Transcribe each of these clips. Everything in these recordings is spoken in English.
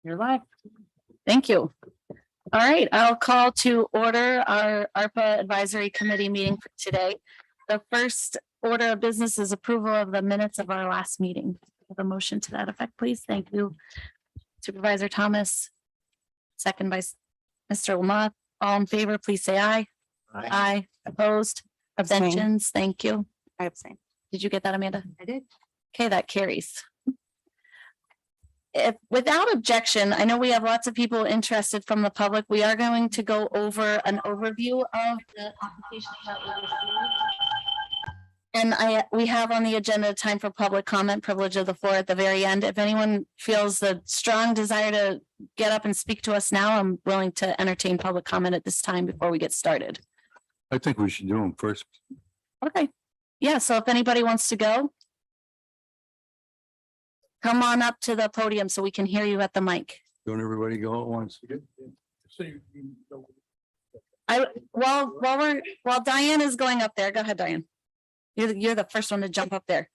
You're live. Thank you. All right, I'll call to order our ARPA Advisory Committee meeting for today. The first order of business is approval of the minutes of our last meeting. Have a motion to that effect, please. Thank you. Supervisor Thomas. Second by Mr. Lamont. All in favor, please say aye. Aye. Aye. Opposed? Abstentions? Thank you. I abstain. Did you get that, Amanda? I did. Okay, that carries. If without objection, I know we have lots of people interested from the public. We are going to go over an overview of the application that we received. And we have on the agenda time for public comment, privilege of the floor at the very end. If anyone feels the strong desire to get up and speak to us now, I'm willing to entertain public comment at this time before we get started. I think we should do them first. Okay. Yeah, so if anybody wants to go, come on up to the podium so we can hear you at the mic. Don't everybody go at once. While Diane is going up there, go ahead, Diane. You're the first one to jump up there.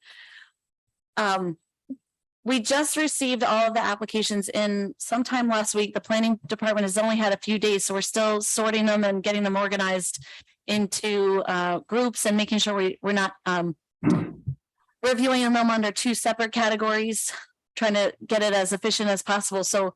We just received all of the applications in sometime last week. The planning department has only had a few days, so we're still sorting them and getting them organized into groups and making sure we're not reviewing them under two separate categories, trying to get it as efficient as possible. So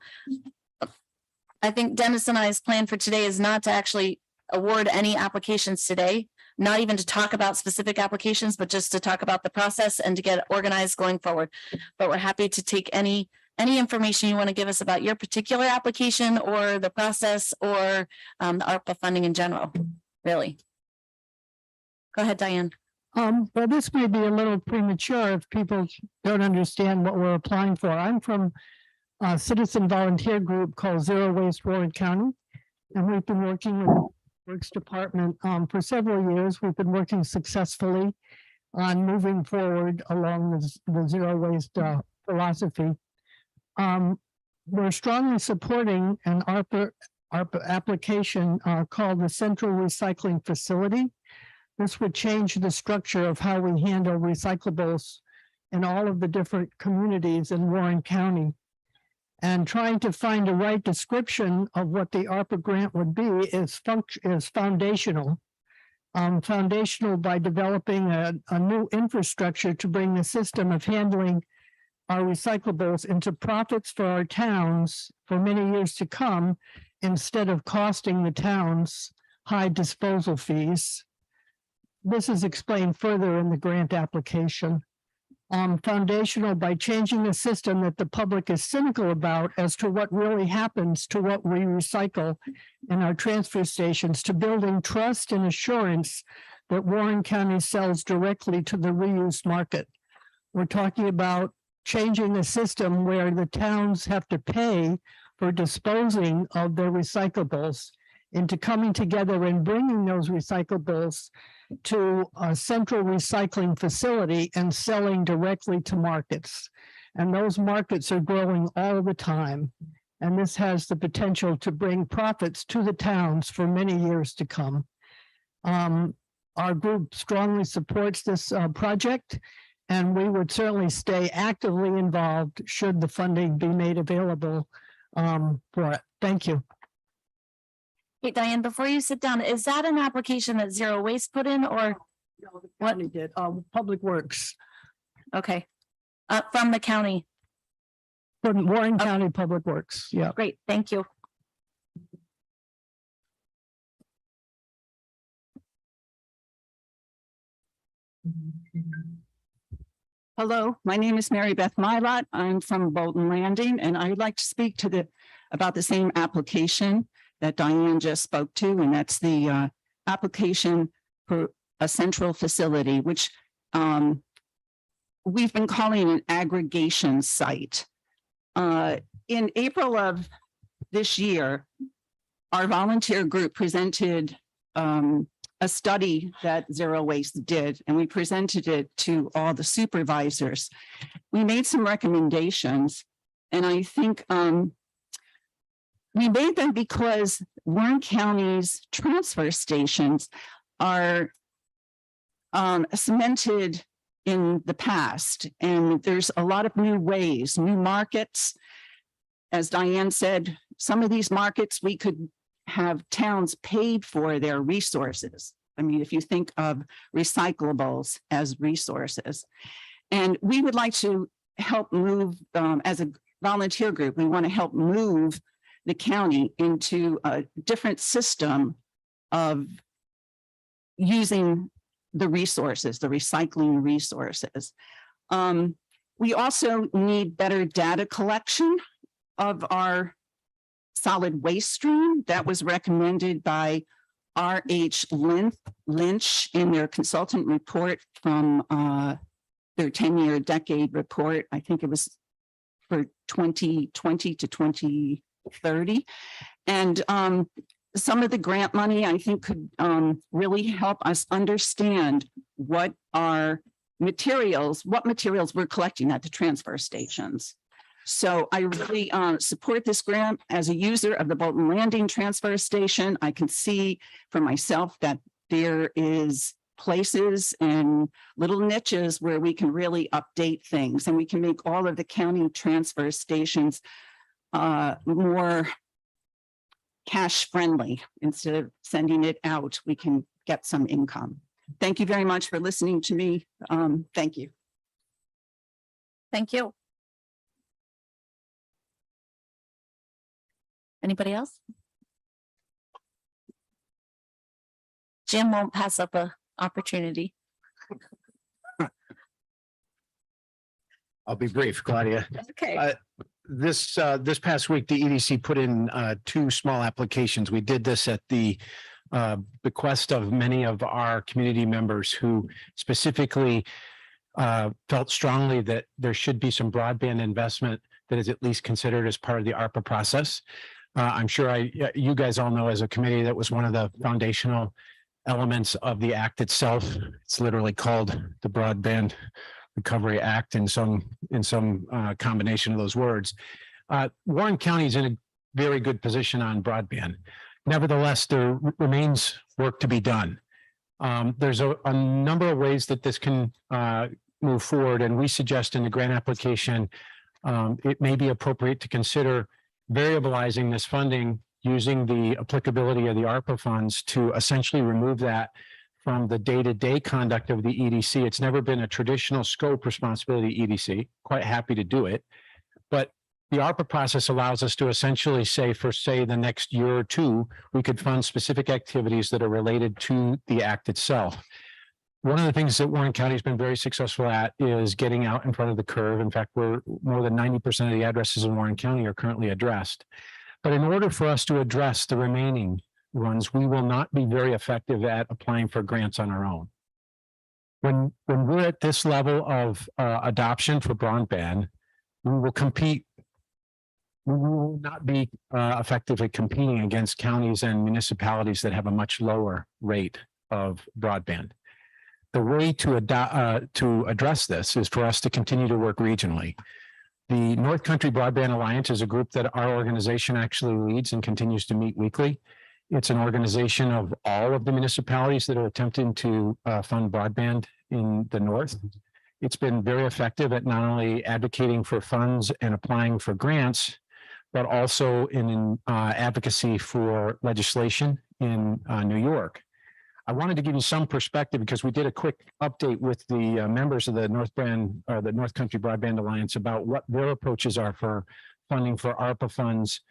I think Dennis and I's plan for today is not to actually award any applications today, not even to talk about specific applications, but just to talk about the process and to get organized going forward. But we're happy to take any information you want to give us about your particular application or the process or the ARPA funding in general, really. Go ahead, Diane. Well, this may be a little premature if people don't understand what we're applying for. I'm from a citizen volunteer group called Zero Waste Warren County, and we've been working with the Works Department for several years. We've been working successfully on moving forward along the zero waste philosophy. We're strongly supporting an ARPA application called the Central Recycling Facility. This would change the structure of how we handle recyclables in all of the different communities in Warren County. And trying to find the right description of what the ARPA grant would be is foundational. Foundational by developing a new infrastructure to bring the system of handling our recyclables into profits for our towns for many years to come, instead of costing the towns high disposal fees. This is explained further in the grant application. Foundational by changing the system that the public is cynical about as to what really happens to what we recycle in our transfer stations, to building trust and assurance that Warren County sells directly to the reuse market. We're talking about changing the system where the towns have to pay for disposing of their recyclables, into coming together and bringing those recyclables to a central recycling facility and selling directly to markets. And those markets are growing all the time. And this has the potential to bring profits to the towns for many years to come. Our group strongly supports this project, and we would certainly stay actively involved should the funding be made available for it. Thank you. Hey, Diane, before you sit down, is that an application that Zero Waste put in or? No, the county did, Public Works, Okay, from the county. from Warren County Public Works, yeah. Great, thank you. Hello, my name is Mary Beth Mylott. I'm from Bolton Landing, and I'd like to speak to about the same application that Diane just spoke to, and that's the application for a central facility, which we've been calling an aggregation site. In April of this year, our volunteer group presented a study that Zero Waste did, and we presented it to all the supervisors. We made some recommendations, and I think we made them because Warren County's transfer stations are cemented in the past, and there's a lot of new ways, new markets as Diane said, some of these markets, we could have towns paid for their resources. I mean, if you think of recyclables as resources. And we would like to help move, as a volunteer group, we want to help move the county into a different system of using the resources, the recycling resources. We also need better data collection of our solid waste stream. That was recommended by R.H. Lynch in their consultant report from their 10-year decade report. I think it was for 2020 to 2030. And some of the grant money, I think, could really help us understand what materials we're collecting at the transfer stations. So I really support this grant. As a user of the Bolton Landing transfer station, I can see for myself that there is places and little niches where we can really update things, and we can make all of the county transfer stations more cash friendly. Instead of sending it out, we can get some income. Thank you very much for listening to me. Thank you. Thank you. Anybody else? Jim won't pass up a opportunity. I'll be brief, Claudia. Okay. This past week, the EDC put in 2 small applications. We did this at the bequest of many of our community members who specifically felt strongly that there should be some broadband investment that is at least considered as part of the ARPA process. I'm sure you guys all know, as a committee, that was one of the foundational elements of the act itself. It's literally called the Broadband Recovery Act in some combination of those words. Warren County is in a very good position on broadband. Nevertheless, there remains work to be done. There's a number of ways that this can move forward, and we suggest in the grant application, it may be appropriate to consider variabilizing this funding using the applicability of the ARPA funds to essentially remove that from the day-to-day conduct of the EDC. It's never been a traditional scope responsibility of the EDC. Quite happy to do it. But the ARPA process allows us to essentially say, for say the next year or two, we could fund specific activities that are related to the act itself. One of the things that Warren County has been very successful at is getting out in front of the curve. In fact, we're more than 90% of the addresses in Warren County are currently addressed. But in order for us to address the remaining ones, we will not be very effective at applying for grants on our own. When we're at this level of adoption for broadband, we will compete. We will not be effectively competing against counties and municipalities that have a much lower rate of broadband. The way to address this is for us to continue to work regionally. The North Country Broadband Alliance is a group that our organization actually leads and continues to meet weekly. It's an organization of all of the municipalities that are attempting to fund broadband in the North. It's been very effective at not only advocating for funds and applying for grants, but also in advocacy for legislation in New York. I wanted to give you some perspective because we did a quick update with the members of the North Country Broadband Alliance about what their approaches are for funding for ARPA funds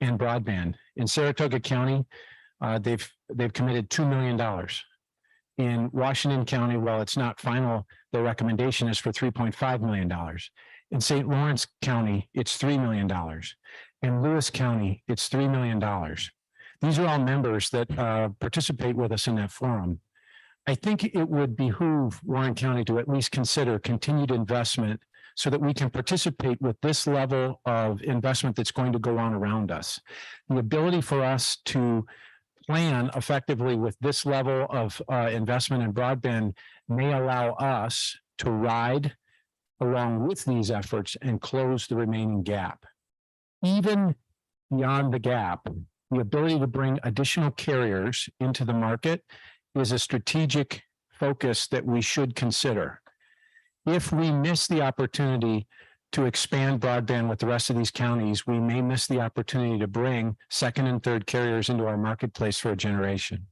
and broadband. In Saratoga County, they've committed $2 million. In Washington County, while it's not final, the recommendation is for $3.5 million. In St. Lawrence County, it's $3 million. In Lewis County, it's $3 million. These are all members that participate with us in that forum. I think it would behoove Warren County to at least consider continued investment so that we can participate with this level of investment that's going to go on around us. The ability for us to plan effectively with this level of investment in broadband may allow us to ride along with these efforts and close the remaining gap. Even beyond the gap, the ability to bring additional carriers into the market is a strategic focus that we should consider. If we miss the opportunity to expand broadband with the rest of these counties, we may miss the opportunity to bring second and third carriers into our marketplace for a generation.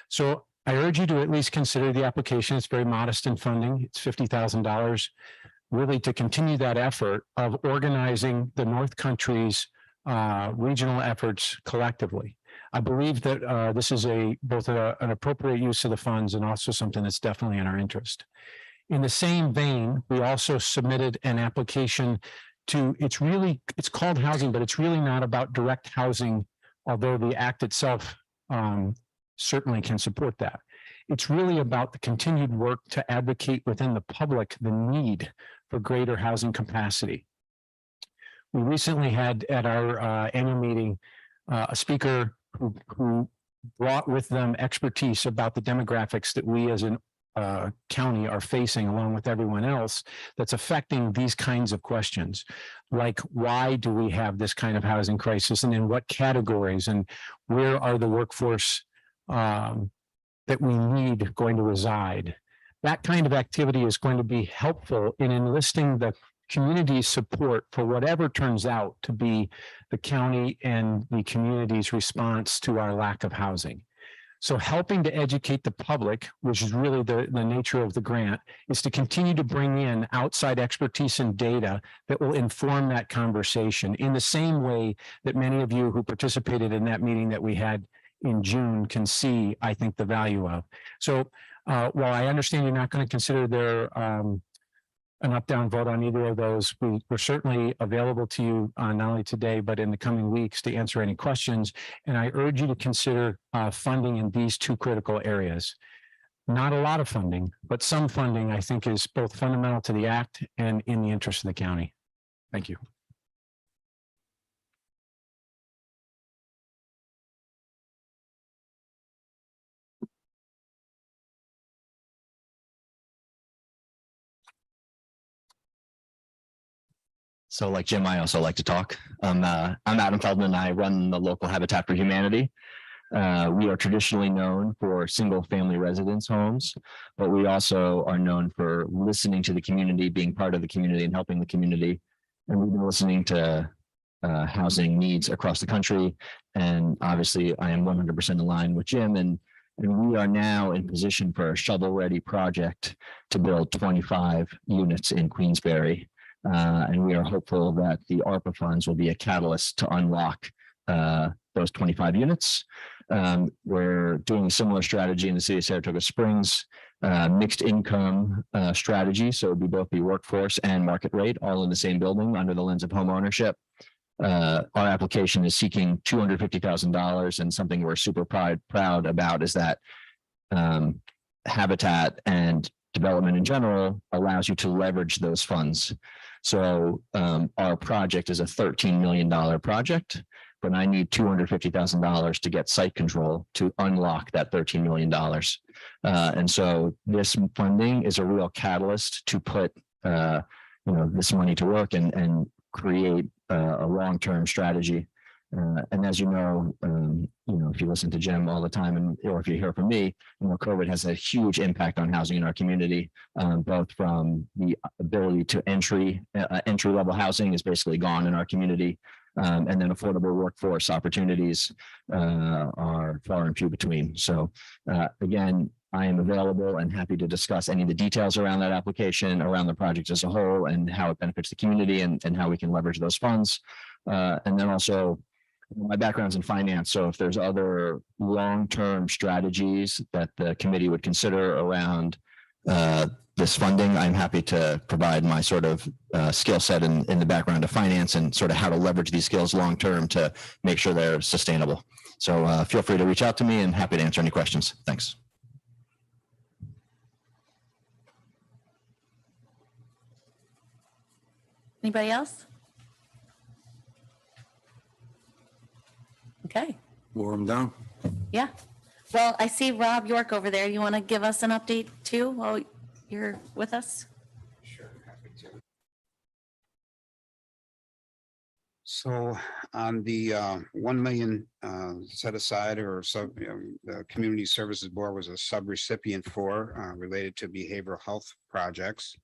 So I urge you to at least consider the application. It's very modest in funding. It's $50,000, really to continue that effort of organizing the North Country's regional efforts collectively. I believe that this is both an appropriate use of the funds and also something that's definitely in our interest. In the same vein, we also submitted an application to, it's called housing, but it's really not about direct housing, although the act itself certainly can support that. It's really about the continued work to advocate within the public the need for greater housing capacity. We recently had at our annual meeting a speaker who brought with them expertise about the demographics that we as an county are facing along with everyone else that's affecting these kinds of questions, like why do we have this kind of housing crisis and in what categories and where are the workforce that we need going to reside. That kind of activity is going to be helpful in enlisting the community's support for whatever turns out to be the county and the community's response to our lack of housing. So helping to educate the public, which is really the nature of the grant, is to continue to bring in outside expertise and data that will inform that conversation in the same way that many of you who participated in that meeting that we had in June can see, I think, the value of. So while I understand you're not going to consider there an up-down vote on either of those, we're certainly available to you not only today, but in the coming weeks to answer any questions. And I urge you to consider funding in these two critical areas. Not a lot of funding, but some funding I think is both fundamental to the act and in the interest of the county. Thank you. So like Jim, I also like to talk. I'm Adam Feldman. I run the local Habitat for Humanity. We are traditionally known for single family residence homes, but we also are known for listening to the community, being part of the community and helping the community. And we've been listening to housing needs across the country. And obviously I am 100% aligned with Jim, and we are now in position for a shovel-ready project to build 25 units in Queensbury. And we are hopeful that the ARPA funds will be a catalyst to unlock those 25 units. We're doing a similar strategy in the city of Saratoga Springs, mixed income strategy. So it would both be workforce and market rate, all in the same building under the lens of home ownership. Our application is seeking $250,000, and something we're super proud about is that Habitat and development in general allows you to leverage those funds. So our project is a $13 million project, but I need $250,000 to get site control to unlock that $13 million. And so this funding is a real catalyst to put this money to work and create a long-term strategy. And as you know, if you listen to Jim all the time, or if you hear from me, COVID has a huge impact on housing in our community, both from the ability to entry level housing is basically gone in our community. And then affordable workforce opportunities are far and few between. So again, I am available and happy to discuss any of the details around that application, around the project as a whole, and how it benefits the community and how we can leverage those funds. And then also, my background's in finance, so if there's other long-term strategies that the committee would consider around this funding, I'm happy to provide my sort of skill set in the background of finance and sort of how to leverage these skills long-term to make sure they're sustainable. So feel free to reach out to me and happy to answer any questions. Thanks. Anybody else? Okay, Wore them down. yeah. Well, I see Rob York over there. You want to give us an update too while you're with us? Sure, happy to. So on the 1 million set aside or the Community Services Board was a sub-recipient for related to behavioral health projects.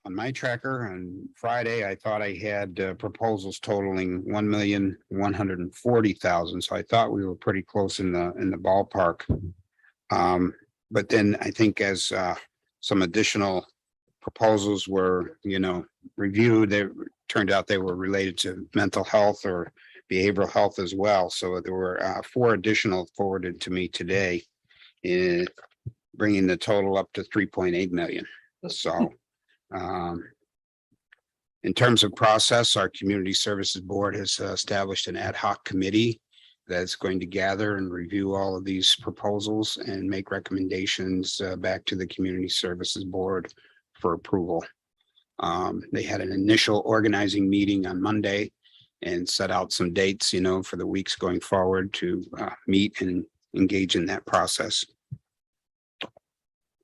on my tracker on Friday, I thought I had proposals totaling 1,140,000. So I thought we were pretty close in the ballpark. But then I think as some additional proposals were, reviewed, they turned out they were related to mental health or behavioral health as well. So there were 4 additional forwarded to me today, bringing the total up to 3.8 million. So in terms of process, our Community Services Board has established an ad hoc committee that's going to gather and review all of these proposals and make recommendations back to the Community Services Board for approval. They had an initial organizing meeting on Monday and set out some dates, for the weeks going forward to meet and engage in that process.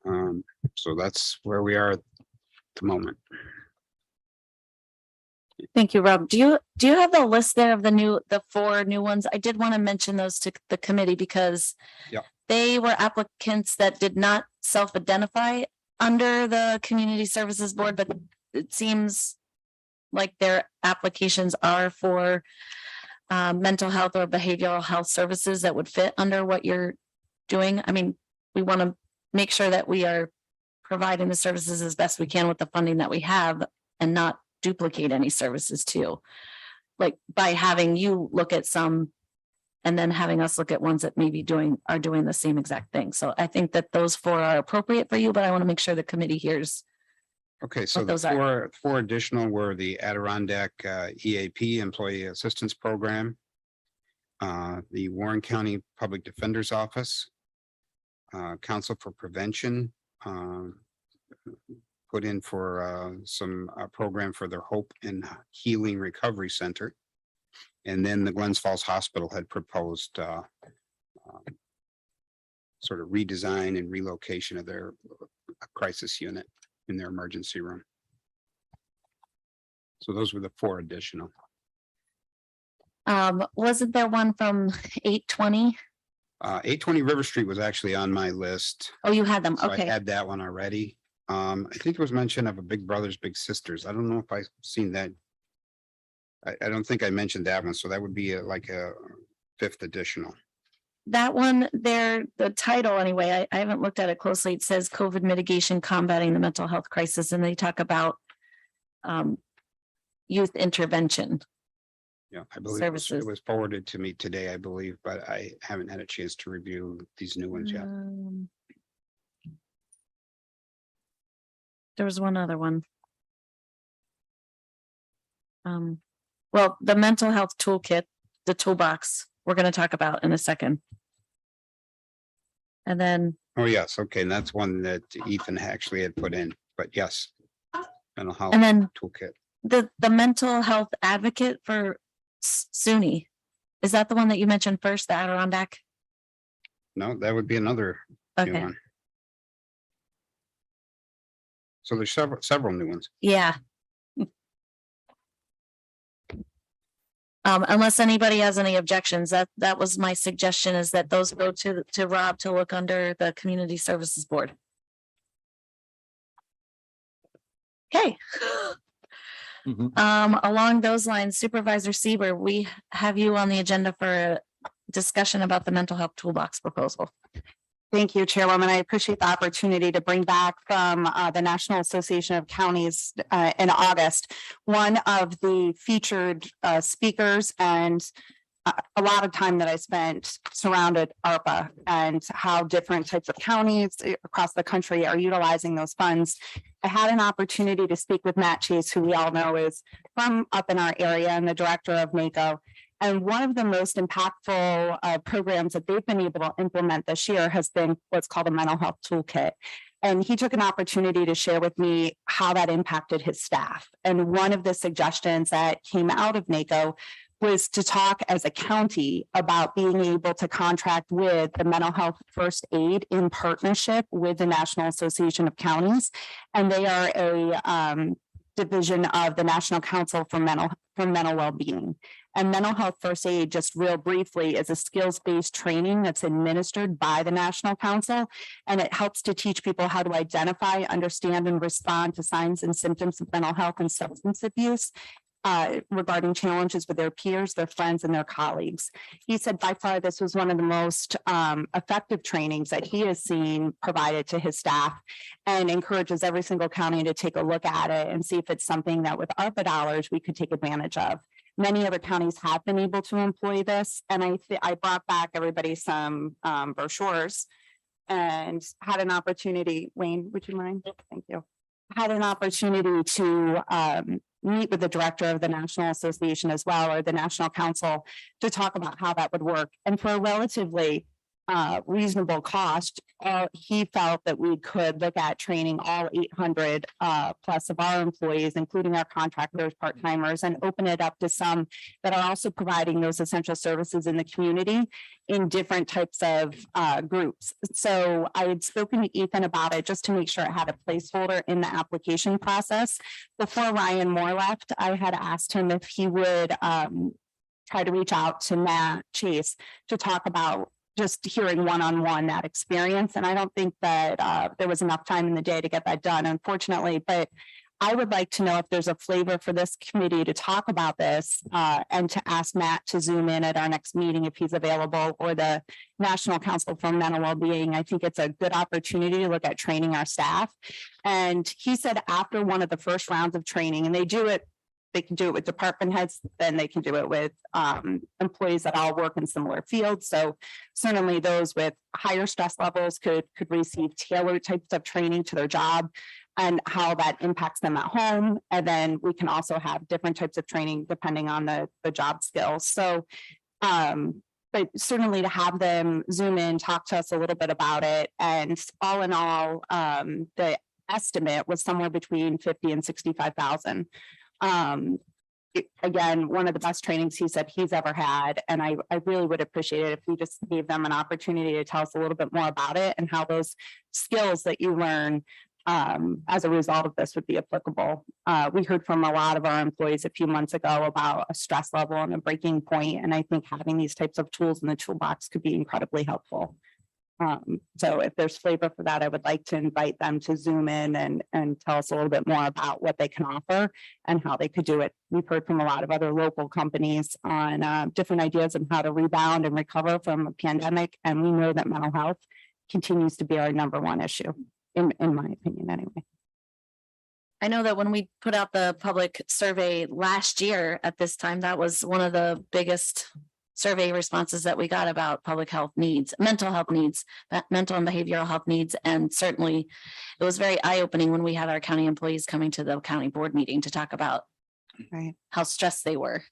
So that's where we are at the moment. Thank you, Rob. Do you have the list there of the 4 new ones? I did want to mention those to the committee because they were applicants that did not self-identify under the Community Services Board, but it seems like their applications are for mental health or behavioral health services that would fit under what you're doing. I mean, we want to make sure that we are providing the services as best we can with the funding that we have and not duplicate any services too. Like by having you look at some and then having us look at ones that maybe are doing the same exact thing. So I think that those 4 are appropriate for you, but I want to make sure the committee hears. Okay, so What the those are. four additional were the Adirondack EAP Employee Assistance Program, the Warren County Public Defender's Office, Council for Prevention, put in for some program for their Hope and Healing Recovery Center. And then the Glens Falls Hospital had proposed sort of redesign and relocation of their crisis unit in their emergency room. So those were the 4 additional. Wasn't there one from 820? 820 River Street was actually on my list. Oh, you had them. So I Okay. had that one already. I think there was mention of a Big Brothers Big Sisters. I don't know if I've seen that. I don't think I mentioned that one. So that would be like a 5th additional. That one there, the title anyway, I haven't looked at it closely. It says COVID mitigation, combating the mental health crisis, and they talk about youth intervention. Yeah, I believe Services. it was forwarded to me today, I believe, but I haven't had a chance to review these new ones yet. There was one other one. Well, the mental health toolkit, the toolbox, we're going to talk about in a second. And then, Oh, yes. Okay. And that's one that Ethan actually had put in, but yes. Mental health and then toolkit. the mental health advocate for SUNY. Is that the one that you mentioned first, the Adirondack? No, that would be another new Okay, one. So there's several new ones. yeah. Unless anybody has any objections, that was my suggestion, is that those go to Rob to look under the Community Services Board. Okay. Along those lines, Supervisor Sieber, we have you on the agenda for a discussion about the mental health toolbox proposal. Thank you, Chairwoman. I appreciate the opportunity to bring back from the National Association of Counties in August, one of the featured speakers, and a lot of time that I spent surrounded ARPA and how different types of counties across the country are utilizing those funds. I had an opportunity to speak with Matt Chase, who we all know is from up in our area and the director of NACO. And one of the most impactful programs that they've been able to implement this year has been what's called a mental health toolkit. And he took an opportunity to share with me how that impacted his staff. And one of the suggestions that came out of NACO was to talk as a county about being able to contract with the mental health first aid in partnership with the National Association of Counties. And they are division of the National Council for Mental Well-being. And mental health first aid, just real briefly, is a skills-based training that's administered by the National Council. And it helps to teach people how to identify, understand, and respond to signs and symptoms of mental health and substance abuse regarding challenges with their peers, their friends, and their colleagues. He said by far this was one of the most effective trainings that he has seen provided to his staff, and encourages every single county to take a look at it and see if it's something that with ARPA dollars we could take advantage of. Many other counties have been able to employ this, and I brought back everybody some brochures and had an opportunity. Wayne, would you mind? Thank you. Had an opportunity to meet with the director of the National Association as well, or the National Council, to talk about how that would work. And for a relatively reasonable cost, he felt that we could look at training all 800 plus of our employees, including our contractors, part-timers, and open it up to some that are also providing those essential services in the community in different types of groups. So I had spoken to Ethan about it just to make sure it had a placeholder in the application process. Before Ryan Moore left, I had asked him if he would try to reach out to Matt Chase to talk about just hearing one-on-one that experience. And I don't think that there was enough time in the day to get that done, unfortunately, but I would like to know if there's a flavor for this committee to talk about this and to ask Matt to zoom in at our next meeting if he's available, or the National Council for Mental Wellbeing. I think it's a good opportunity to look at training our staff. And he said after one of the first rounds of training, and they can do it with department heads, then they can do it with employees that all work in similar fields. So certainly those with higher stress levels could receive tailored types of training to their job and how that impacts them at home. And then we can also have different types of training depending on the job skills. So but certainly to have them zoom in, talk to us a little bit about it. And all in all, the estimate was somewhere between 50 and 65,000. Again, one of the best trainings he said he's ever had. And I really would appreciate it if we just gave them an opportunity to tell us a little bit more about it and how those skills that you learn as a result of this would be applicable. We heard from a lot of our employees a few months ago about a stress level and a breaking point, and I think having these types of tools in the toolbox could be incredibly helpful. So if there's flavor for that, I would like to invite them to zoom in and tell us a little bit more about what they can offer and how they could do it. We've heard from a lot of other local companies on different ideas on how to rebound and recover from a pandemic, and we know that mental health continues to be our #1 issue. In my opinion, anyway. I know that when we put out the public survey last year at this time, that was one of the biggest survey responses that we got about public health needs, mental health needs, mental and behavioral health needs. And certainly it was very eye-opening when we had our county employees coming to the county board meeting to talk about how stressed they were.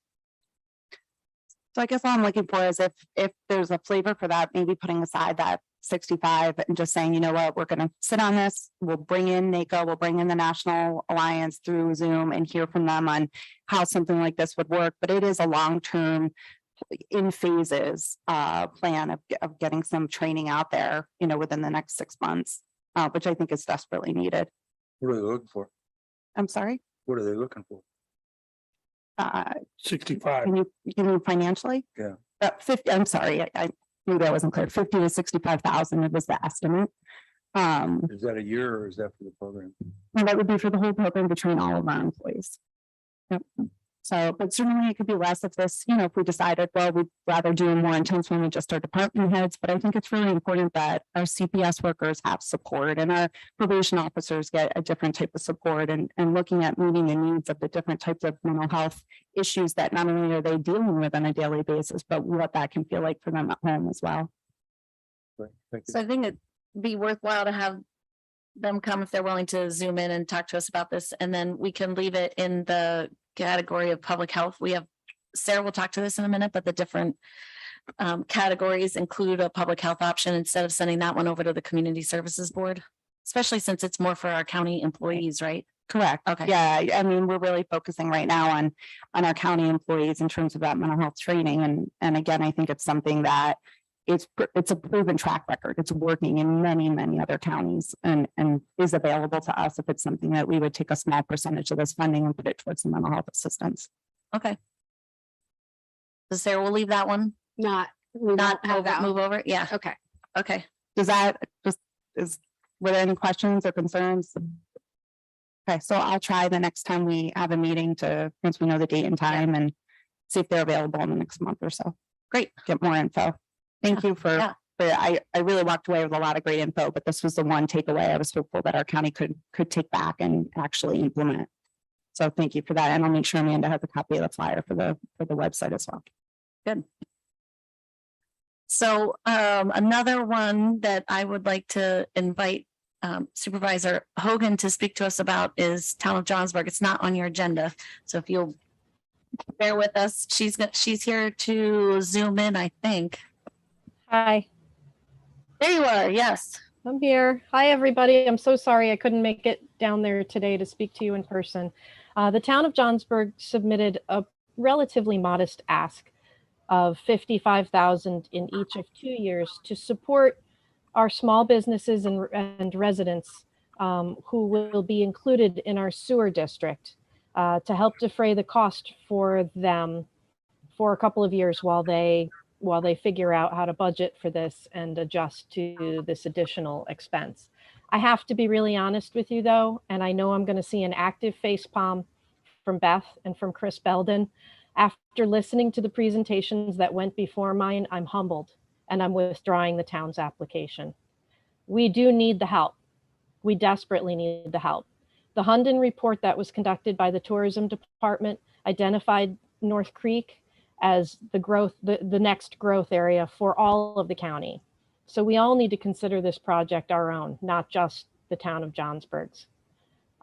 So I guess all I'm looking for is if there's a flavor for that, maybe putting aside that 65 and just saying, you know what, we're going to sit on this. We'll bring in NACO, we'll bring in the National Alliance through Zoom and hear from them on how something like this would work. But it is a long-term, in phases plan of getting some training out there, you know, within the next 6 months, which I think is desperately needed. What are they looking for? I'm sorry. What are they looking for? 65. Can you financially? Yeah. 50, I'm sorry, I maybe I wasn't clear. 50 to 65,000 was the estimate. Is that a year or is that for the program? And that would be for the whole program between all of our employees. Yep. So, but certainly it could be less if this, you know, if we decided, well, we'd rather do a more intense one with just our department heads. But I think it's really important that our CPS workers have support and our probation officers get a different type of support, and looking at meeting the needs of the different types of mental health issues that not only are they dealing with on a daily basis, but what that can feel like for them at home as well. Right. Thank you. So I think it'd be worthwhile to have them come if they're willing to zoom in and talk to us about this, and then we can leave it in the category of public health. We have, Sarah will talk to this in a minute, but the different categories include a public health option instead of sending that one over to the community services board, especially since it's more for our county employees, right? Correct. Okay. Yeah, I mean, we're really focusing right now on our county employees in terms of that mental health training. And again, I think it's something that it's a proven track record. It's working in many, many other counties and is available to us if it's something that we would take a small percentage of this funding and put it towards the mental health assistance. Okay. So Sarah, we'll leave that one, Not move over. Yeah. Okay. Okay. Does that were there any questions or concerns? Okay, so I'll try the next time we have a meeting once we know the date and time and see if they're available in the next month or so. Great. Get more info. Thank you Yeah. I really walked away with a lot of great info, but this was the one takeaway I was hopeful that our county could take back and actually implement. So thank you for that. And I'll make sure Amanda has a copy of the flyer for the website as well. Good. So another one that I would like to invite Supervisor Hogan to speak to us about is Town of Johnsburg. It's not on your agenda. So if you'll bear with us, she's here to zoom in, I think. Hi, There you are. Yes. I'm here. Hi, everybody. I'm so sorry I couldn't make it down there today to speak to you in person. The town of Johnsburg submitted a relatively modest ask of $55,000 in each of 2 years to support our small businesses and residents who will be included in our sewer district to help defray the cost for them for a couple of years while they figure out how to budget for this and adjust to this additional expense. I have to be really honest with you though, and I know I'm going to see an active facepalm from Beth and from Chris Belden. After listening to the presentations that went before mine, I'm humbled and I'm withdrawing the town's application. We do need the help. We desperately need the help. The Hunden report that was conducted by the tourism department identified North Creek as the next growth area for all of the county. So we all need to consider this project our own, not just the town of Johnsburg's.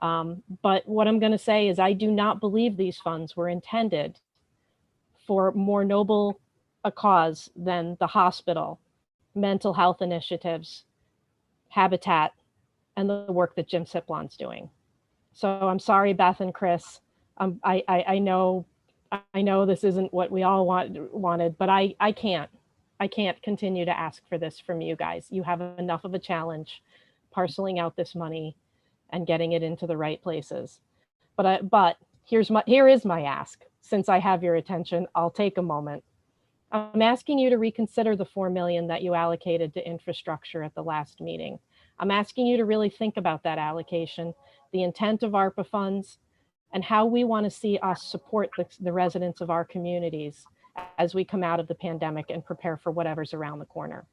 But what I'm going to say is I do not believe these funds were intended for more noble a cause than the hospital, mental health initiatives, habitat, and the work that Jim Siplon's doing. So I'm sorry, Beth and Chris. I know this isn't what we all wanted, but I can't continue to ask for this from you guys. You have enough of a challenge parceling out this money and getting it into the right places. But here is my ask. Since I have your attention, I'll take a moment. I'm asking you to reconsider the $4 million that you allocated to infrastructure at the last meeting. I'm asking you to really think about that allocation, the intent of ARPA funds, and how we want to see us support the residents of our communities as we come out of the pandemic and prepare for whatever's around the corner.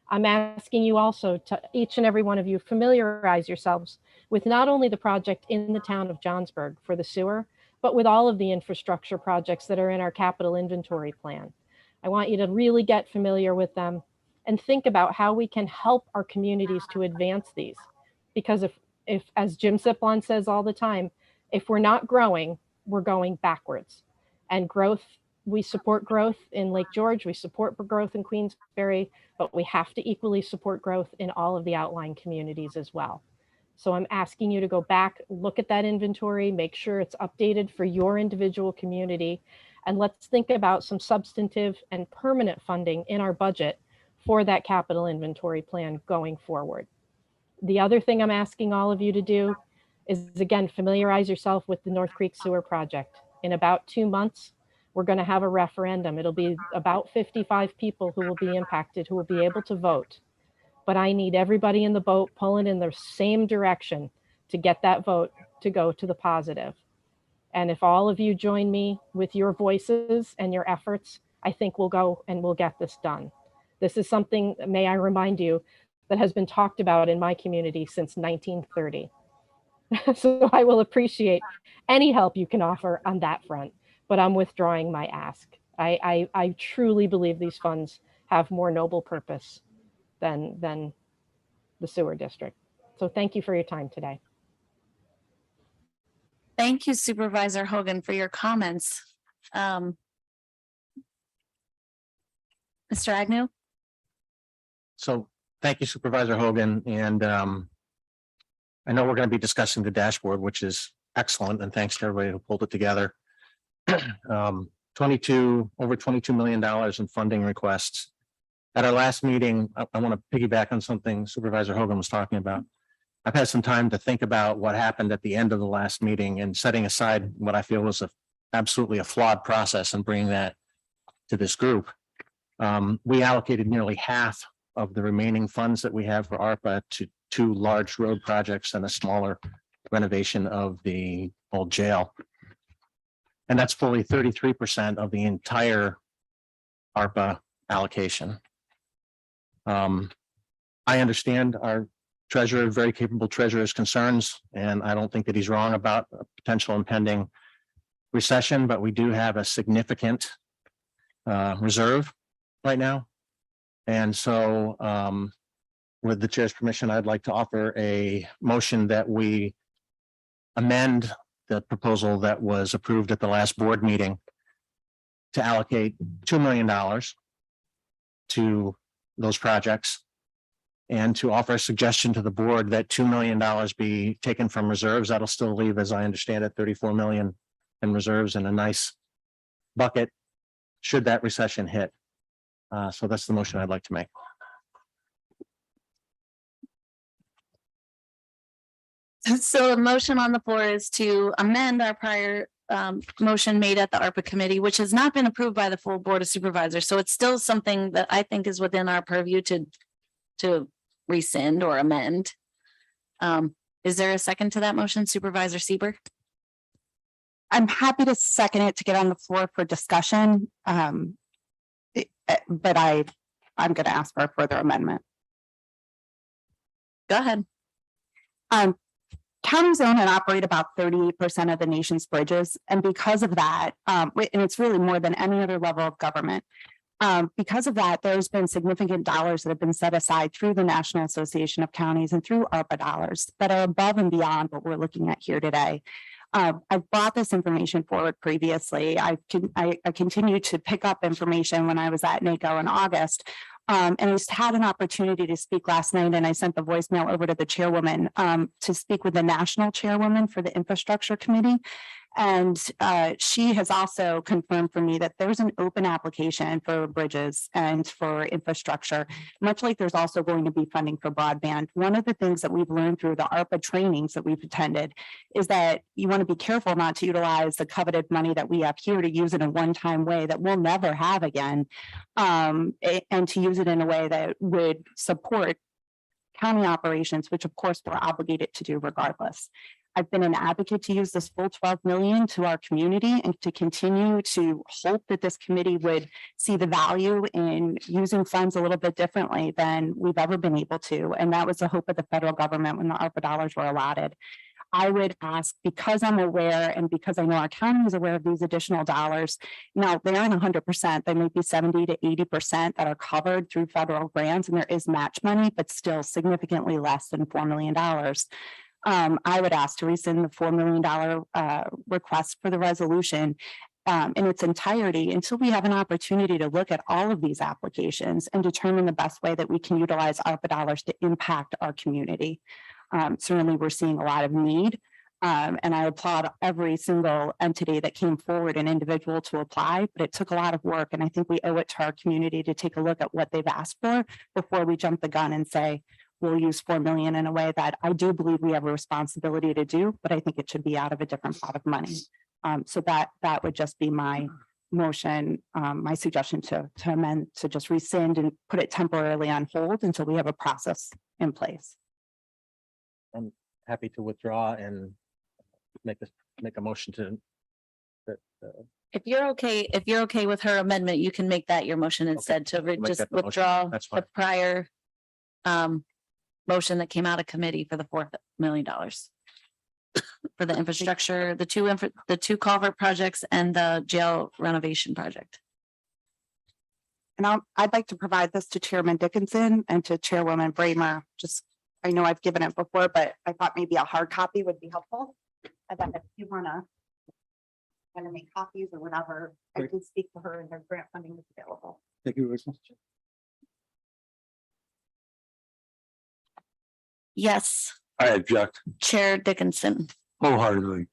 I'm asking you also to, each and every one of you, familiarize yourselves with not only the project in the town of Johnsburg for the sewer, but with all of the infrastructure projects that are in our capital inventory plan. I want you to really get familiar with them and think about how we can help our communities to advance these. Because if as Jim Siplon says all the time, if we're not growing, we're going backwards. And growth, we support growth in Lake George, we support growth in Queensbury, but we have to equally support growth in all of the outlying communities as well. So I'm asking you to go back, look at that inventory, make sure it's updated for your individual community, and let's think about some substantive and permanent funding in our budget for that capital inventory plan going forward. The other thing I'm asking all of you to do is, again, familiarize yourself with the North Creek Sewer Project. In about 2 months, we're going to have a referendum. It'll be about 55 people who will be impacted, who will be able to vote. But I need everybody in the boat pulling in the same direction to get that vote to go to the positive. And if all of you join me with your voices and your efforts, I think we'll go and we'll get this done. This is something, may I remind you, that has been talked about in my community since 1930. So I will appreciate any help you can offer on that front, but I'm withdrawing my ask. I truly believe these funds have more noble purpose than the sewer district. So thank you for your time today. Thank you, Supervisor Hogan, for your comments. Mr. Agnew? So thank you, Supervisor Hogan. And I know we're going to be discussing the dashboard, which is excellent. And thanks to everybody who pulled it together. Over $22 million in funding requests. At our last meeting, I want to piggyback on something Supervisor Hogan was talking about. I've had some time to think about what happened at the end of the last meeting and setting aside what I feel was absolutely a flawed process and bringing that to this group. We allocated nearly half of the remaining funds that we have for ARPA to two large road projects and a smaller renovation of the old jail. And that's fully 33% of the entire ARPA allocation. I understand our treasurer, very capable treasurer's concerns, and I don't think that he's wrong about a potential impending recession, but we do have a significant reserve right now. And so with the chair's permission, I'd like to offer a motion that we amend the proposal that was approved at the last board meeting to allocate $2 million to those projects and to offer a suggestion to the board that $2 million be taken from reserves. That'll still leave, as I understand it, 34 million in reserves in a nice bucket should that recession hit. So that's the motion I'd like to make. So the motion on the floor is to amend our prior motion made at the ARPA committee, which has not been approved by the full board of supervisors. So it's still something that I think is within our purview to rescind or amend. Is there a second to that motion, Supervisor Seaver? I'm happy to second it to get on the floor for discussion. But I'm going to ask for a further amendment. Go ahead. Counties own and operate about 38% of the nation's bridges. And because of that, and it's really more than any other level of government. Because of that, there's been significant dollars that have been set aside through the National Association of Counties and through ARPA dollars that are above and beyond what we're looking at here today. I've brought this information forward previously. I continue to pick up information when I was at NACO in August. And I just had an opportunity to speak last night, and I sent the voicemail over to the chairwoman to speak with the national chairwoman for the infrastructure committee. And she has also confirmed for me that there's an open application for bridges and for infrastructure, much like there's also going to be funding for broadband. One of the things that we've learned through the ARPA trainings that we've attended is that you want to be careful not to utilize the coveted money that we have here to use it in a one-time way that we'll never have again, and to use it in a way that would support county operations, which of course we're obligated to do regardless. I've been an advocate to use this full 12 million to our community and to continue to hope that this committee would see the value in using funds a little bit differently than we've ever been able to. And that was the hope of the federal government when the ARPA dollars were allotted. I would ask, because I'm aware and because I know our county is aware of these additional dollars. Now they aren't 100%, they may be 70 to 80% that are covered through federal grants, and there is match money, but still significantly less than $4 million. I would ask to rescind the $4 million request for the resolution in its entirety until we have an opportunity to look at all of these applications and determine the best way that we can utilize ARPA dollars to impact our community. Certainly, we're seeing a lot of need, and I applaud every single entity that came forward, an individual to apply, but it took a lot of work, and I think we owe it to our community to take a look at what they've asked for before we jump the gun and say, we'll use 4 million in a way that I do believe we have a responsibility to do, but I think it should be out of a different pot of money. So that would just be my motion, my suggestion to amend, to just rescind and put it temporarily on hold until we have a process in place. I'm happy to withdraw and make a motion to If you're okay with her amendment, you can make that your motion instead to make just that the motion. withdraw That's the fine. prior motion that came out of committee for the $4 million for the infrastructure, the two culvert projects and the jail renovation project. And I'd like to provide this to Chairman Dickinson and to Chairwoman Bramer. Just, I know I've given it before, but I thought maybe a hard copy would be helpful. And then if you wanna kind of make copies or whatever, I Great. can speak to her and her grant funding is available. Thank you. Yes, I object Chair Dickinson. wholeheartedly.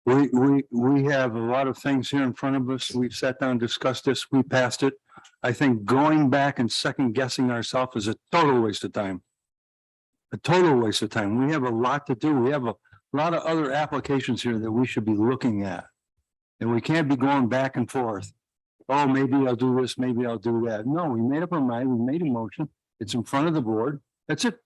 We have a lot of things here in front of us. We've sat down, discussed this, we passed it. I think going back and second guessing ourselves is a total waste of time. A total waste of time. We have a lot to do. We have a lot of other applications here that we should be looking at. And we can't be going back and forth. Oh, maybe I'll do this, maybe I'll do that. No, we made up our mind, we made a motion. It's in front of the board. That's it.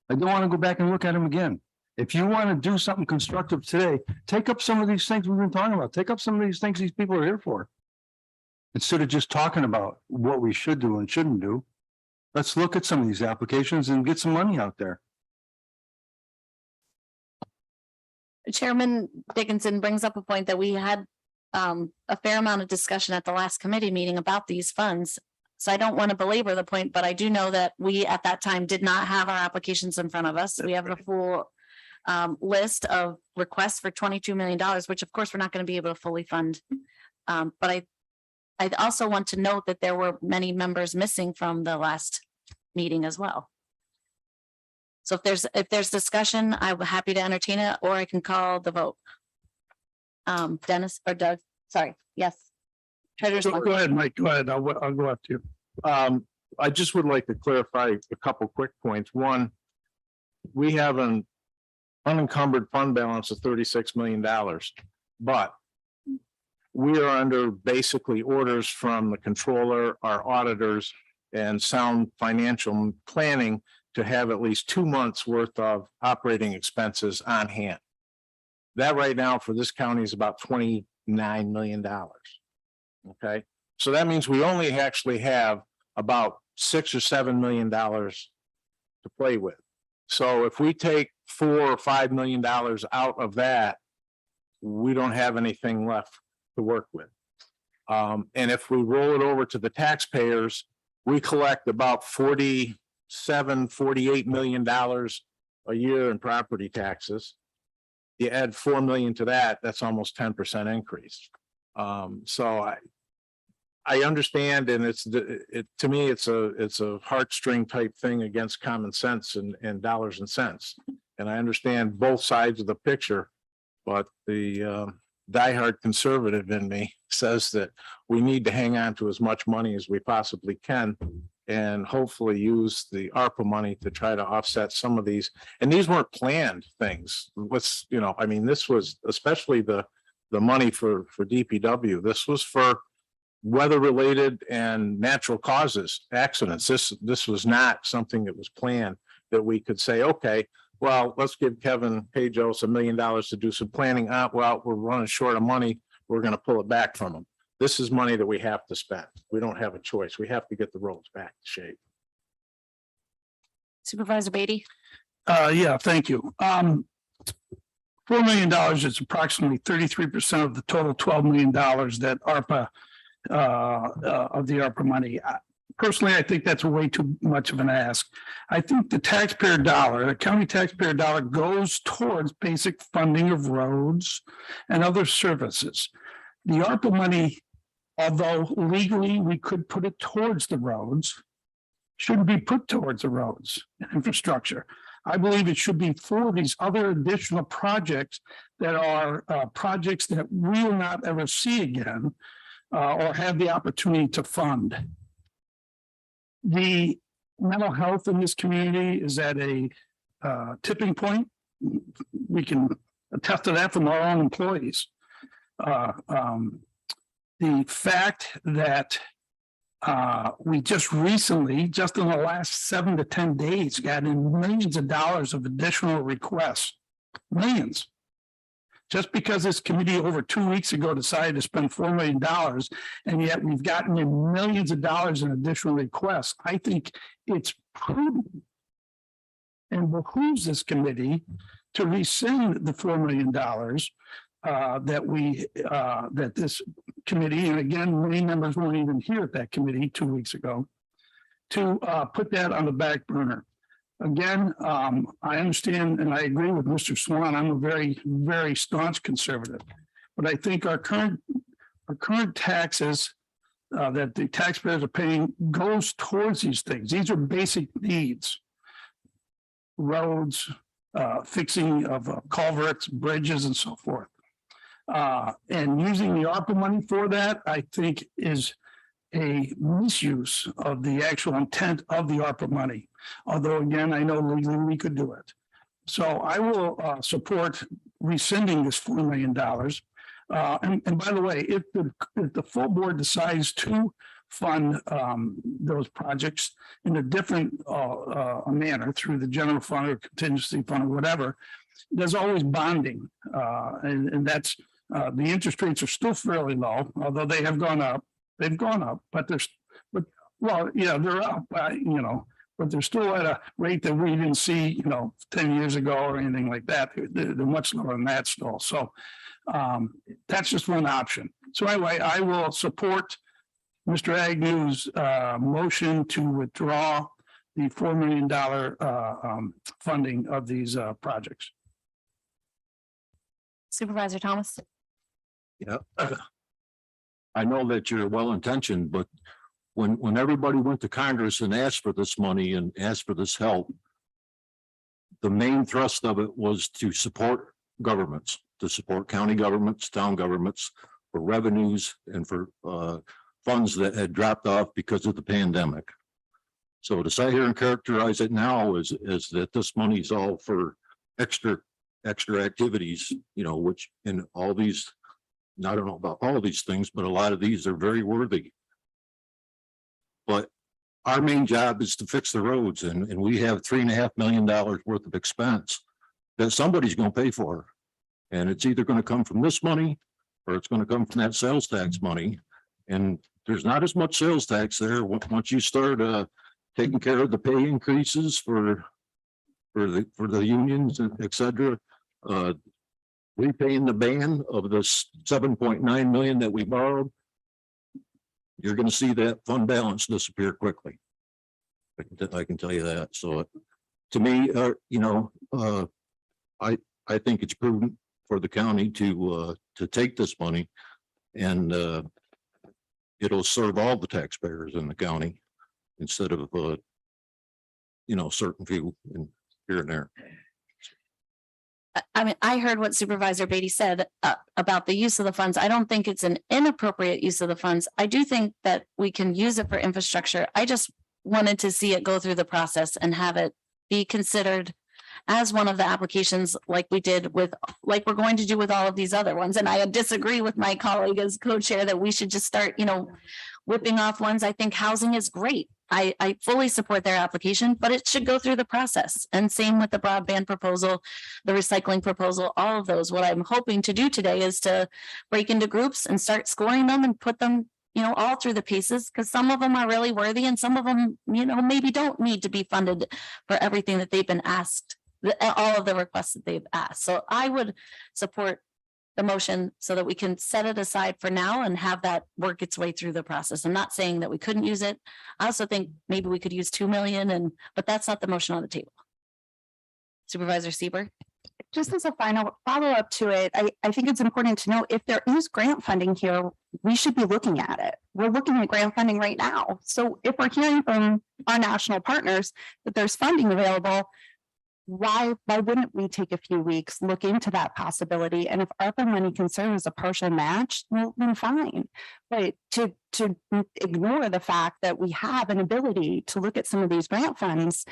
I don't want to go back and look at them again. If you want to do something constructive today, take up some of these things we've been talking about. Take up some of these things these people are here for. Instead of just talking about what we should do and shouldn't do, let's look at some of these applications and get some money out there. Chairman Dickinson brings up a point that we had a fair amount of discussion at the last committee meeting about these funds. So I don't want to belabor the point, but I do know that we at that time did not have our applications in front of us. We have a full list of requests for $22 million, which of course we're not going to be able to fully fund. But I also want to note that there were many members missing from the last meeting as well. So if there's discussion, I'm happy to entertain it, or I can call the vote. Dennis or Doug, sorry, yes. Treasurer's Go ahead, Mike, go ahead. I'll go after you. I just would like to clarify a couple quick points. One, we have an unencumbered fund balance of $36 million, but we are under basically orders from the controller, our auditors, and sound financial planning to have at least 2 months worth of operating expenses on hand. That right now for this county is about $29 million. Okay, so that means we only actually have about $6 or $7 million to play with. So if we take $4 or $5 million out of that, we don't have anything left to work with. And if we roll it over to the taxpayers, we collect about $48 million a year in property taxes. You add 4 million to that, that's almost 10% increase. So I understand, and to me, it's a heartstring type thing against common sense and dollars and cents. And I understand both sides of the picture, but the diehard conservative in me says that we need to hang on to as much money as we possibly can and hopefully use the ARPA money to try to offset some of these. And these weren't planned things. Let's, I mean, this was especially the money for DPW. This was for weather related and natural causes, accidents. This was not something that was planned that we could say, okay, well, let's give Kevin Pajos $1 million to do some planning. Well, we're running short of money. We're going to pull it back from them. This is money that we have to spend. We don't have a choice. We have to get the roads back to shape. Supervisor Beatty. Yeah, thank you. $4 million is approximately 33% of the total $12 million that ARPA of the ARPA money. Personally, I think that's way too much of an ask. I think the taxpayer dollar, the county taxpayer dollar, goes towards basic funding of roads and other services. The ARPA money, although legally we could put it towards the roads, shouldn't be put towards the roads and infrastructure. I believe it should be for these other additional projects that are projects that we will not ever see again or have the opportunity to fund. The mental health in this community is at a tipping point. We can attest to that from our own employees. The fact that we just recently, just in the last 7 to 10 days, got in millions of dollars of additional requests, millions. Just because this committee over 2 weeks ago decided to spend $4 million, and yet we've gotten in millions of dollars in additional requests, I think it's prudent and behooves this committee to rescind the $4 million that this committee, and again, many members weren't even here at that committee 2 weeks ago, to put that on the back burner. Again, I understand and I agree with Mr. Swan. I'm a very, very staunch conservative, but I think our current taxes that the taxpayers are paying goes towards these things. These are basic needs: roads, fixing of culverts, bridges, and so forth. And using the ARPA money for that, I think is a misuse of the actual intent of the ARPA money. Although again, I know legally we could do it. So I will support rescinding this $4 million. And by the way, if the full board decides to fund those projects in a different manner through the general fund or contingency fund or whatever, there's always bonding. And that's the interest rates are still fairly low, although they have gone up. They've gone up, but they're up, but they're still at a rate that we didn't see, 10 years ago or anything like that. They're much lower than that still. So that's just one option. So anyway, I will support Mr. Agnew's motion to withdraw the $4 million funding of these projects. Supervisor Thomas. Yeah. I know that you're well intentioned, but when everybody went to Congress and asked for this money and asked for this help, the main thrust of it was to support governments, to support county governments, town governments for revenues and for funds that had dropped off because of the pandemic. So to sit here and characterize it now is that this money is all for extra activities, which in all these, I don't know about all of these things, but a lot of these are very worthy. But our main job is to fix the roads, and we have $3.5 million worth of expense that somebody's going to pay for. And it's either going to come from this money or it's going to come from that sales tax money. And there's not as much sales tax there once you start taking care of the pay increases for the unions, et cetera. Repaying the ban of the 7.9 million that we borrowed, you're going to see that fund balance disappear quickly. I can tell you that. So to me, I think it's prudent for the county to take this money, and it'll serve all the taxpayers in the county instead of certain few here and there. I mean, I heard what Supervisor Beatty said about the use of the funds. I don't think it's an inappropriate use of the funds. I do think that we can use it for infrastructure. I just wanted to see it go through the process and have it be considered as one of the applications like we're going to do with all of these other ones. And I disagree with my colleague as co-chair that we should just start, whipping off ones. I think housing is great. I fully support their application, but it should go through the process. And same with the broadband proposal, the recycling proposal, all of those. What I'm hoping to do today is to break into groups and start scoring them and put them, all through the paces, because some of them are really worthy and some of them, maybe don't need to be funded for everything that they've been asked, all of the requests that they've asked. So I would support the motion so that we can set it aside for now and have that work its way through the process. I'm not saying that we couldn't use it. I also think maybe we could use 2 million, but that's not the motion on the table. Supervisor Sieber. Just as a final follow-up to it, I think it's important to know if there is grant funding here, we should be looking at it. We're looking at grant funding right now. So if we're hearing from our national partners that there's funding available, why wouldn't we take a few weeks, look into that possibility? And if ARPA money can serve as a partial match, well, then fine. But to ignore the fact that we have an ability to look at some of these grant funds,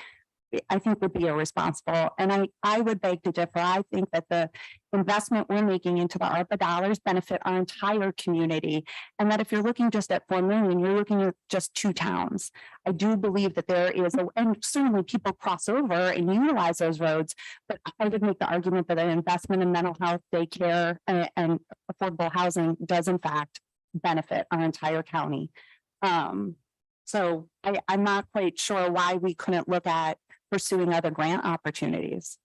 I think would be irresponsible. And I would beg to differ. I think that the investment we're making into the ARPA dollars benefit our entire community. And that if you're looking just at 4 million, you're looking at just 2 towns. I do believe that there is, and certainly people cross over and utilize those roads, but I would make the argument that an investment in mental health, daycare, and affordable housing does in fact benefit our entire county. So I'm not quite sure why we couldn't look at pursuing other grant opportunities.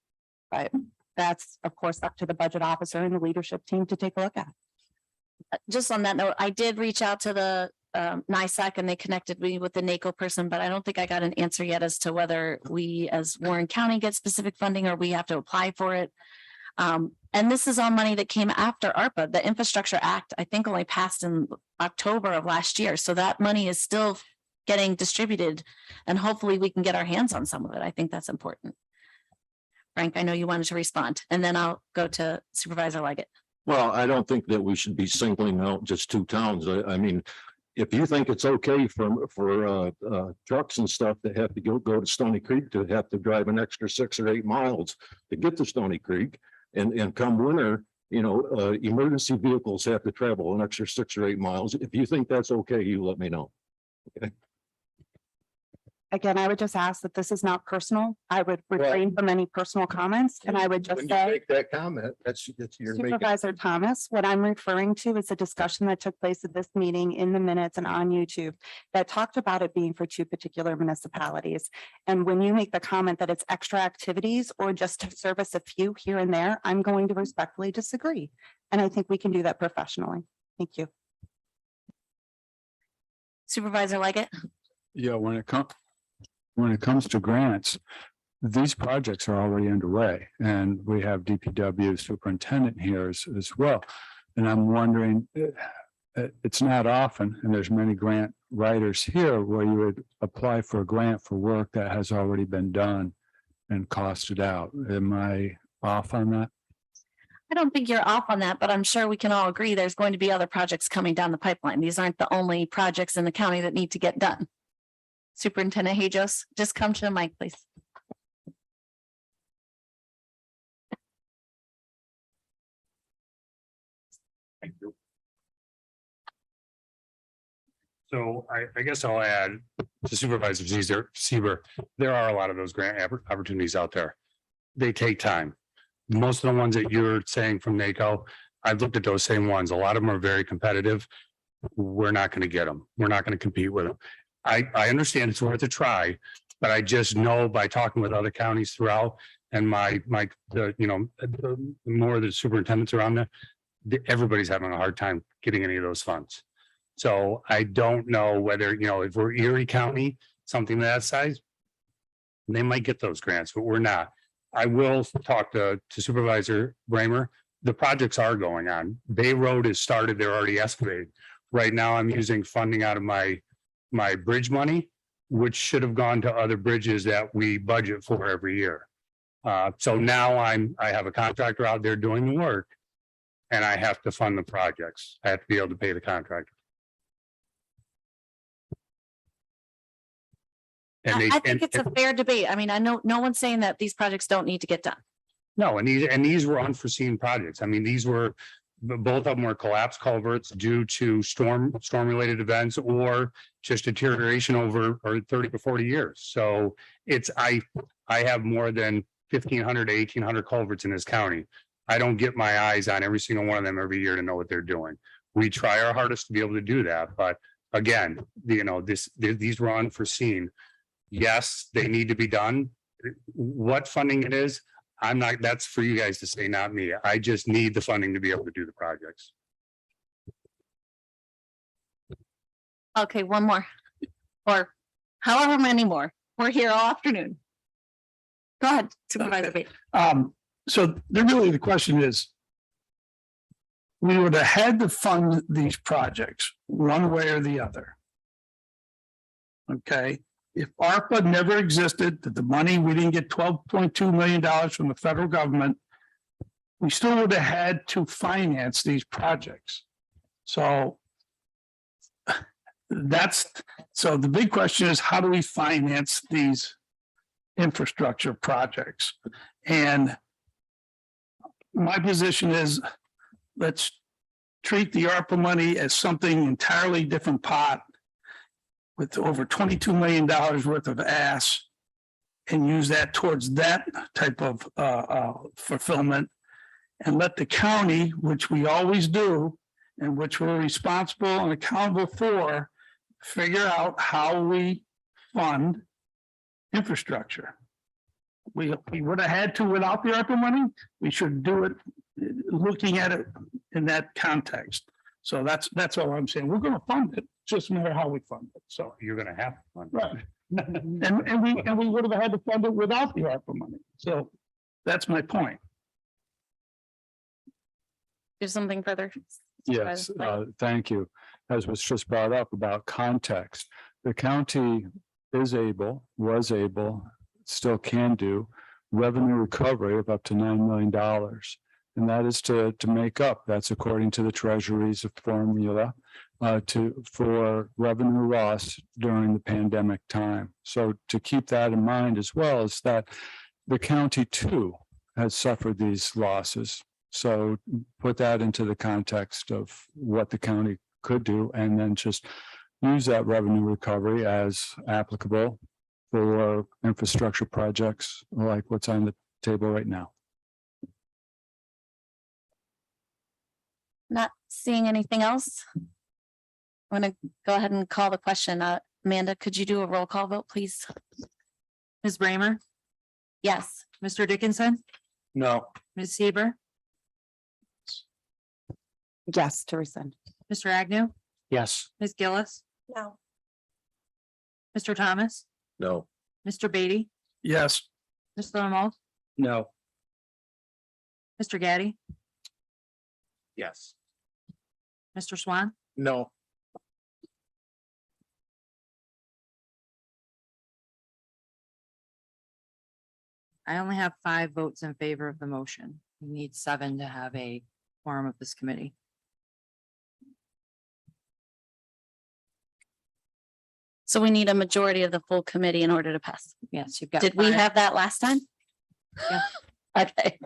But that's, of course, up to the budget officer and the leadership team to take a look at. Just on that note, I did reach out to the NISAC and they connected me with the NACO person, but I don't think I got an answer yet as to whether we as Warren County get specific funding or we have to apply for it. And this is all money that came after ARPA. The Infrastructure Act, I think, only passed in October of last year. So that money is still getting distributed and hopefully we can get our hands on some of it. I think that's important. Frank, I know you wanted to respond and then I'll go to Supervisor Leggett. Well, I don't think that we should be singling out just two towns. I mean, if you think it's okay for trucks and stuff that have to go to Stony Creek to have to drive an extra 6 or 8 miles to get to Stony Creek, and come winter, emergency vehicles have to travel an extra 6 or 8 miles. If you think that's okay, you let me know. Okay. Again, I would just ask that this is not personal. I would refrain from any personal comments, and I would just When you say, make that comment, that's you're making. Supervisor Thomas, what I'm referring to is a discussion that took place at this meeting in the minutes and on YouTube that talked about it being for 2 particular municipalities. And when you make the comment that it's extra activities or just to service a few here and there, I'm going to respectfully disagree. And I think we can do that professionally. Thank you. Supervisor Leggett. Yeah, when it comes to grants, these projects are already underway, and we have DPW superintendent here as well. And I'm wondering, it's not often, and there's many grant writers here where you would apply for a grant for work that has already been done and costed out. Am I off on that? I don't think you're off on that, but I'm sure we can all agree there's going to be other projects coming down the pipeline. These aren't the only projects in the county that need to get done. Superintendent Hajos, just come to the mic, please. Thank you. So I guess I'll add to Supervisor Seaver, there are a lot of those grant opportunities out there. They take time. Most of the ones that you're saying from NACO, I've looked at those same ones. A lot of them are very competitive. We're not going to get them. We're not going to compete with them. I understand it's worth a try, but I just know by talking with other counties throughout and the more the superintendents around there, everybody's having a hard time getting any of those funds. So I don't know whether, if we're Erie County, something that size, they might get those grants, but we're not. I will talk to Supervisor Bramer. The projects are going on. Bay Road is started. They're already excavated. Right now, I'm using funding out of my bridge money, which should have gone to other bridges that we budget for every year. So now I have a contractor out there doing the work, and I have to fund the projects. I have to be able to pay the contractor. I think it's a fair debate. I mean, I know no one's saying that these projects don't need to get done. No, and these were unforeseen projects. I mean, both of them were collapsed culverts due to storm related events or just deterioration over 30 to 40 years. So I have more than 1,500 to 1,800 culverts in this county. I don't get my eyes on every single one of them every year to know what they're doing. We try our hardest to be able to do that, but again, these were unforeseen. Yes, they need to be done. What funding it is, that's for you guys to say, not me. I just need the funding to be able to do the projects. Okay, one more, or however many more. We're here all afternoon. Go ahead, Supervisor Bates. So really the question is, we would have had to fund these projects one way or the other. Okay, if ARPA never existed, that the money, we didn't get $12.2 million from the federal government, we still would have had to finance these projects. So the big question is, how do we finance these infrastructure projects? And my position is, let's treat the ARPA money as something entirely different pot with over $22 million worth of ask and use that towards that type of fulfillment, and let the county, which we always do, and which we're responsible and accountable for, figure out how we fund infrastructure. We would have had to without the ARPA money. We should do it looking at it in that context. So that's all I'm saying. We're going to fund it, just no matter how we fund it. So You're going to have to fund it. right, and we would have had to fund it without the ARPA money. So that's my point. Do something further. Yes, thank you. As was just brought up about context, the county was able, still can do revenue recovery of up to $9 million. And that is to make up. That's according to the Treasury's formula for revenue loss during the pandemic time. So to keep that in mind as well is that the county too has suffered these losses. So put that into the context of what the county could do and then just use that revenue recovery as applicable for infrastructure projects like what's on the table right now. Not seeing anything else. I'm gonna go ahead and call the question. Amanda, could you do a roll call vote, please? Ms. Bramer, Yes. Mr. Dickinson, No. Ms. Seaver, Yes, to rescind. Mr. Agnew, Yes. Ms. Gillis, No. Mr. Thomas, No. Mr. Beatty, Yes. Mr. Lamont, No. Mr. Gaddy, Yes. Mr. Swan, No. I only have 5 votes in favor of the motion. We need 7 to have a quorum of this committee. So we need a majority of the full committee in order to pass. Yes, you've got. Did we 5. have that last time? Yeah. Okay.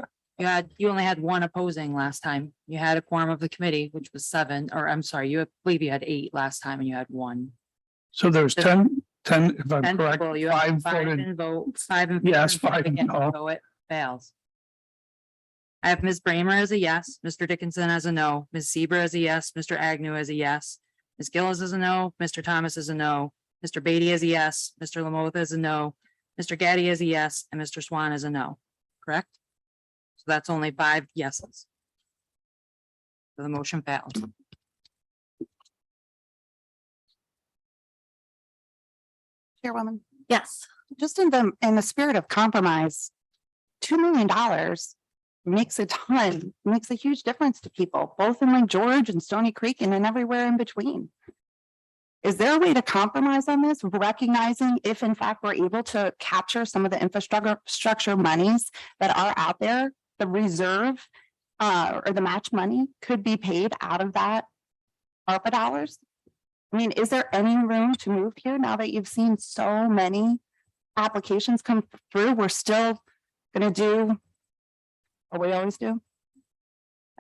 You only had 1 opposing last time. You had a quorum of the committee, which was 7, or I'm sorry, believe you had 8 last time and you had 1. So there's 10, if I'm 10 correct, people, you have 5 5 voted. in vote, 5 in. favor Yes, and 5 against, no. So it fails. I have Ms. Bramer as a yes, Mr. Dickinson as a no, Ms. Seaver as a yes, Mr. Agnew as a yes, Ms. Gillis as a no, Mr. Thomas as a no, Mr. Beatty as a yes, Mr. Lamothe as a no, Mr. Gaddy as a yes, and Mr. Swan as a no, correct? So that's only 5 yeses. So the motion fails. Chairwoman, Yes. just in the spirit of compromise, $2 million makes makes a huge difference to people, both in Lake George and Stony Creek and then everywhere in between. Is there a way to compromise on this, recognizing if in fact we're able to capture some of the infrastructure monies that are out there, the reserve or the match money could be paid out of that ARPA dollars? I mean, is there any room to move here now that you've seen so many applications come through? We're still gonna do what we always do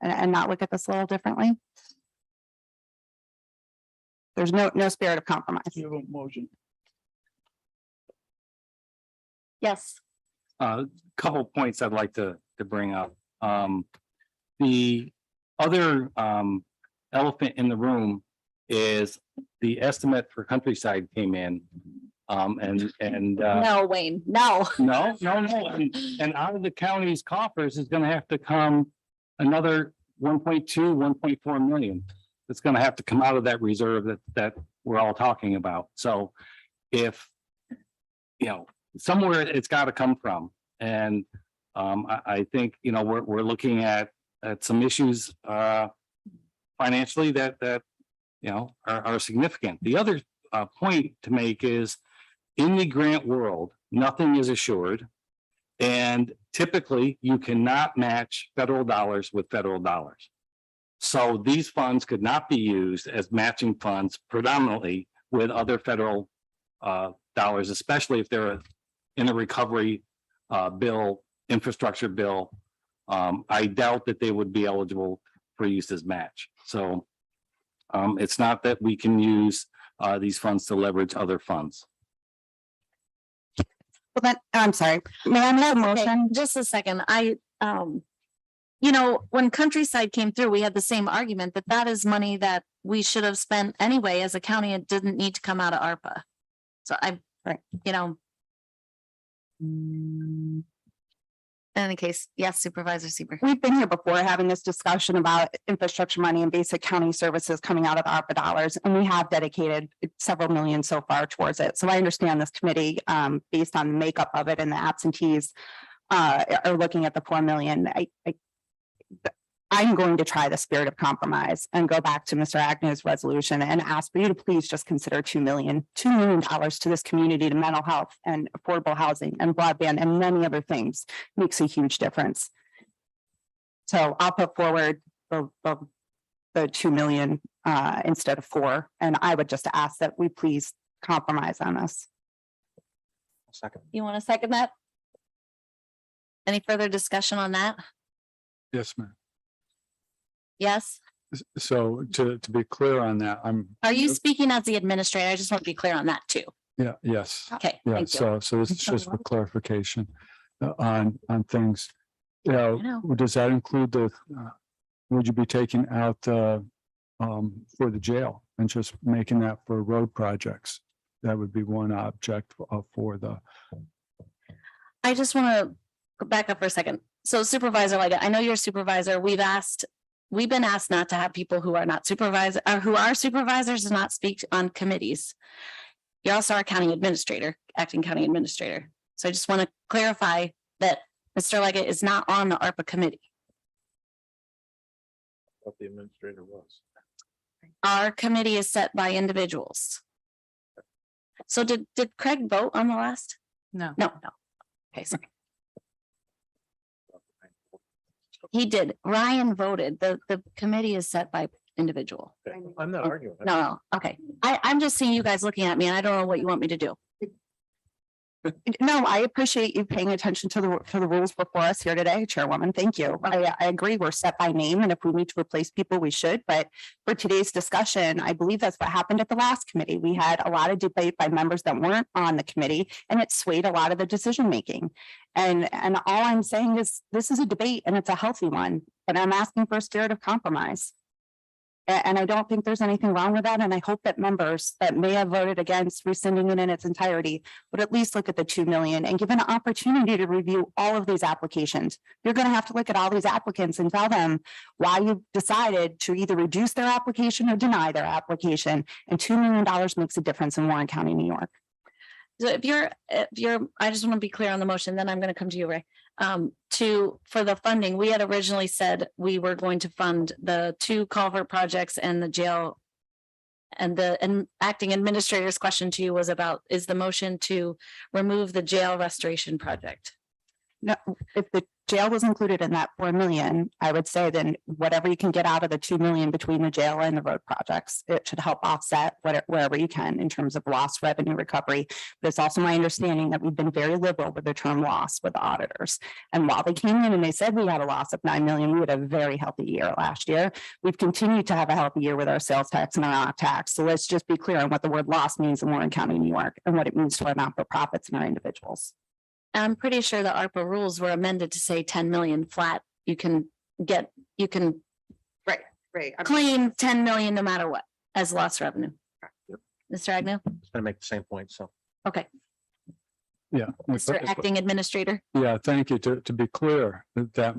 and not look at this a little differently. There's no spirit of compromise. You have a motion. Yes. Couple points I'd like to bring up. The other elephant in the room is the estimate for Countryside came in. No, Wayne, no. No. And out of the county's coffers is gonna have to come another 1.2, 1.4 million. It's gonna have to come out of that reserve that we're all talking about. So if, somewhere it's gotta come from. And I think, we're looking at some issues financially that are significant. The other point to make is in the grant world, nothing is assured. And typically you cannot match federal dollars with federal dollars. So these funds could not be used as matching funds predominantly with other federal dollars, especially if they're in a recovery bill, infrastructure bill. I doubt that they would be eligible for use as match. So it's not that we can use these funds to leverage other funds. Well, then, I'm sorry, may I make a Okay, motion? just a second. When Countryside came through, we had the same argument that is money that we should have spent anyway as a county. It didn't need to come out of ARPA. So in any case, yes, Supervisor Seaver. We've been here before having this discussion about infrastructure money and basic county services coming out of the ARPA dollars, and we have dedicated several million so far towards it. So I understand this committee, based on the makeup of it and the absentees, are looking at the 4 million. I'm going to try the spirit of compromise and go back to Mr. Agnew's resolution and ask for you to please just consider $2 million to this community, to mental health and affordable housing and broadband and many other things. Makes a huge difference. So I'll put forward the 2 million instead of 4. And I would just ask that we please compromise on this. Second. You want to second that? Any further discussion on that? Yes, ma'am. Yes? So to be clear on that, Are you speaking as the administrator? I just want to be clear on that too. Yeah, yes. Okay, Yeah, thank you. so this is just for clarification on things. I Yeah, know. does that include would you be taking out for the jail and just making that for road projects? That would be one object for the. I just want to go back up for a second. So Supervisor Leggett, I know you're a supervisor. We've been asked not to have people who are not supervisor, or who are supervisors to not speak on committees. You're also our county administrator, acting county administrator. So I just want to clarify that Mr. Leggett is not on the ARPA committee. What the administrator was. Our committee is set by individuals. So did Craig vote on the last? No. No. Okay, sorry. He did. Ryan voted. The committee is set by individual. I'm not arguing. No, okay. I'm just seeing you guys looking at me and I don't know what you want me to do. No, I appreciate you paying attention to the rules before us here today, Chairwoman. Thank you. I agree. We're set by name, and if we need to replace people, we should. But for today's discussion, I believe that's what happened at the last committee. We had a lot of debate by members that weren't on the committee, and it swayed a lot of the decision making. And all I'm saying is this is a debate and it's a healthy one, but I'm asking for a spirit of compromise. And I don't think there's anything wrong with that. And I hope that members that may have voted against rescinding it in its entirety would at least look at the 2 million and give an opportunity to review all of these applications. You're going to have to look at all these applicants and tell them why you decided to either reduce their application or deny their application. And $2 million makes a difference in Warren County, New York. So if you're, I just want to be clear on the motion, then I'm going to come to you, Ray. For the funding, we had originally said we were going to fund the 2 culvert projects and the jail. And the acting administrator's question to you was about, is the motion to remove the jail restoration project? No, if the jail was included in that 4 million, I would say then whatever you can get out of the 2 million between the jail and the road projects, it should help offset wherever you can in terms of lost revenue recovery. But it's also my understanding that we've been very liberal with the term loss with the auditors. And while they came in and they said we had a loss of 9 million, we had a very healthy year last year. We've continued to have a healthy year with our sales tax and our tax. So let's just be clear on what the word loss means in Warren County, New York, and what it means to our not-for-profits and our individuals. I'm pretty sure the ARPA rules were amended to say 10 million flat. You can Right. claim 10 million no matter what as lost revenue. Mr. Agnew? It's gonna make the same point, so. Okay, Yeah. Mr. Acting Administrator. Yeah, thank you. To be clear, that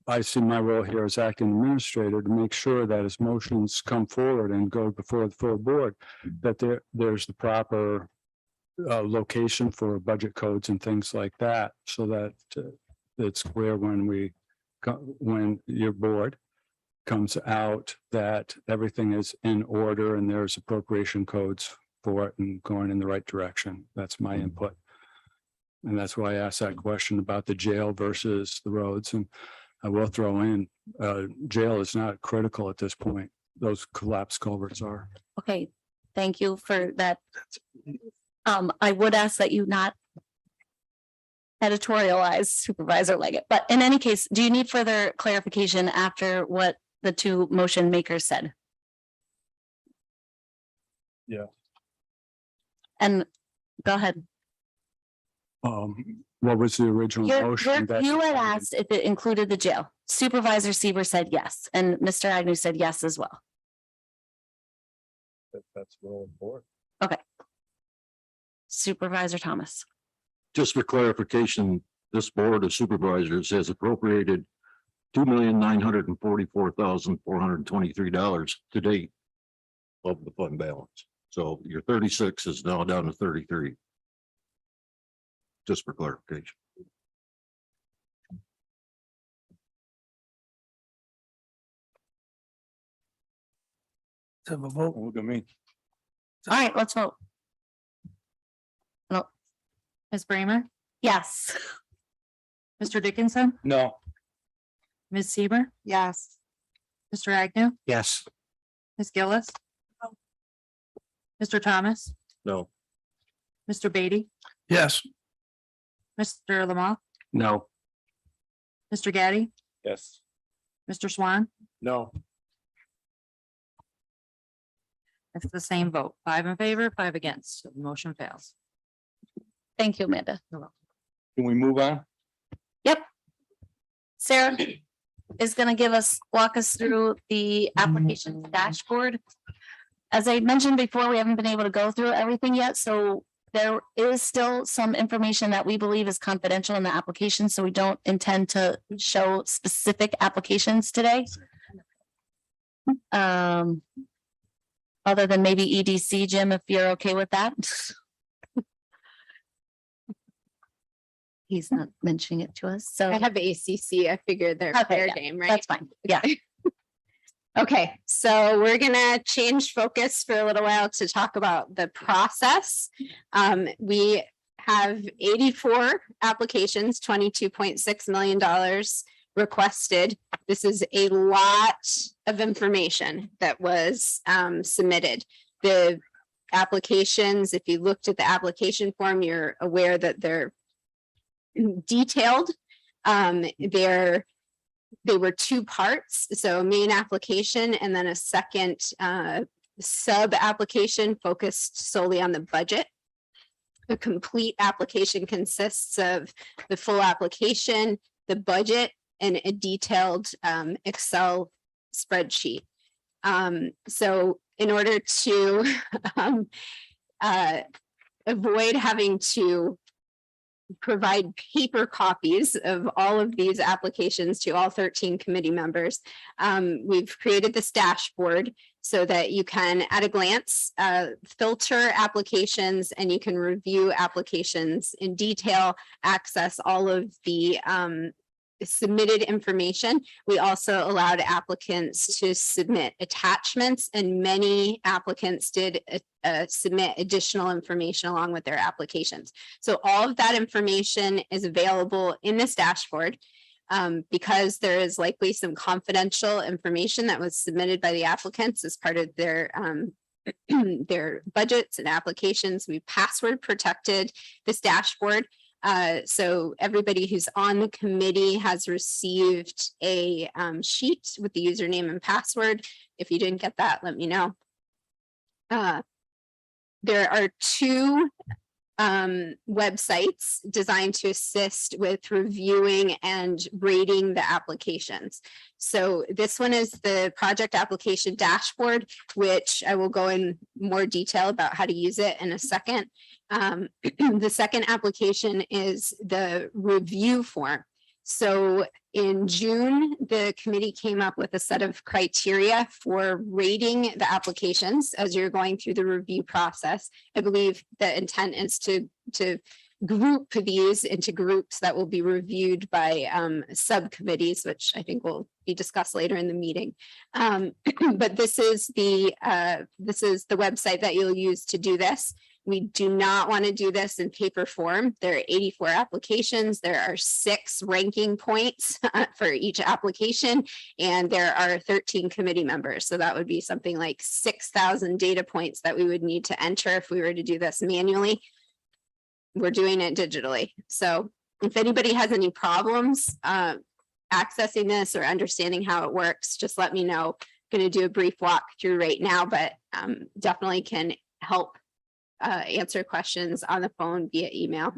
I see my role here as acting administrator to make sure that as motions come forward and go before the full board, that there's the proper location for budget codes and things like that, so that it's clear when your board comes out that everything is in order and there's appropriation codes for it and going in the right direction. That's my input. And that's why I asked that question about the jail versus the roads. And I will throw in, jail is not critical at this point. Those collapsed culverts are. Okay, thank you for that. I would ask that you not editorialize Supervisor Leggett, but in any case, do you need further clarification after what the 2 motion makers said? Yeah. And go ahead. What was the original motion? You had asked if it included the jail. Supervisor Seaver said yes, and Mr. Agnew said yes as well. That's well important. Okay. Supervisor Thomas. Just for clarification, this board of supervisors has appropriated $2,944,423 to date of the fund balance. So your 36 is now down to 33. Just for clarification. Have a vote. Look at me. All right, let's vote. Ms. Bramer, Yes. Mr. Dickinson, No. Ms. Seaver, Yes. Mr. Agnew, Yes. Ms. Gillis, Mr. Thomas, No. Mr. Beatty, Yes. Mr. Lamont, No. Mr. Gaddy, Yes. Mr. Swan. No. It's the same vote, 5 in favor, 5 against. So the motion fails. Thank you, Amanda. Can we move on? Sarah is gonna walk us through the application dashboard. As I mentioned before, we haven't been able to go through everything yet, so there is still some information that we believe is confidential in the application, so we don't intend to show specific applications today. Other than maybe EDC, Jim, if you're okay with that. He's not mentioning it to us, so I have ACC. I figured they're Okay, fair yeah, game, right? that's fine. Yeah. Okay, so we're gonna change focus for a little while to talk about the process. We have 84 applications, $22.6 million requested. This is a lot of information that was submitted. The applications, if you looked at the application form, you're aware that they're detailed. They were 2 parts, so a main application and then a second sub application focused solely on the budget. The complete application consists of the full application, the budget, and a detailed Excel spreadsheet. So in order to avoid having to provide paper copies of all of these applications to all 13 committee members, we've created this dashboard so that you can at a glance filter applications and you can review applications in detail, access all of the submitted information. We also allowed applicants to submit attachments, and many applicants did submit additional information along with their applications. So all of that information is available in this dashboard. Because there is likely some confidential information that was submitted by the applicants as part of their their budgets and applications. We password protected this dashboard. So everybody who's on the committee has received a sheet with the username and password. If you didn't get that, let me know. There are 2 websites designed to assist with reviewing and rating the applications. So this one is the project application dashboard, which I will go in more detail about how to use it in a second. The second application is the review form. So in June, the committee came up with a set of criteria for rating the applications as you're going through the review process. I believe the intent is to group these into groups that will be reviewed by subcommittees, which I think will be discussed later in the meeting. But this is the website that you'll use to do this. We do not want to do this in paper form. There are 84 applications. There are 6 ranking points for each application, and there are 13 committee members. So that would be something like 6,000 data points that we would need to enter if we were to do this manually. We're doing it digitally. So if anybody has any problems accessing this or understanding how it works, just let me know. I'm going to do a brief walkthrough right now, but definitely can help answer questions on the phone via email.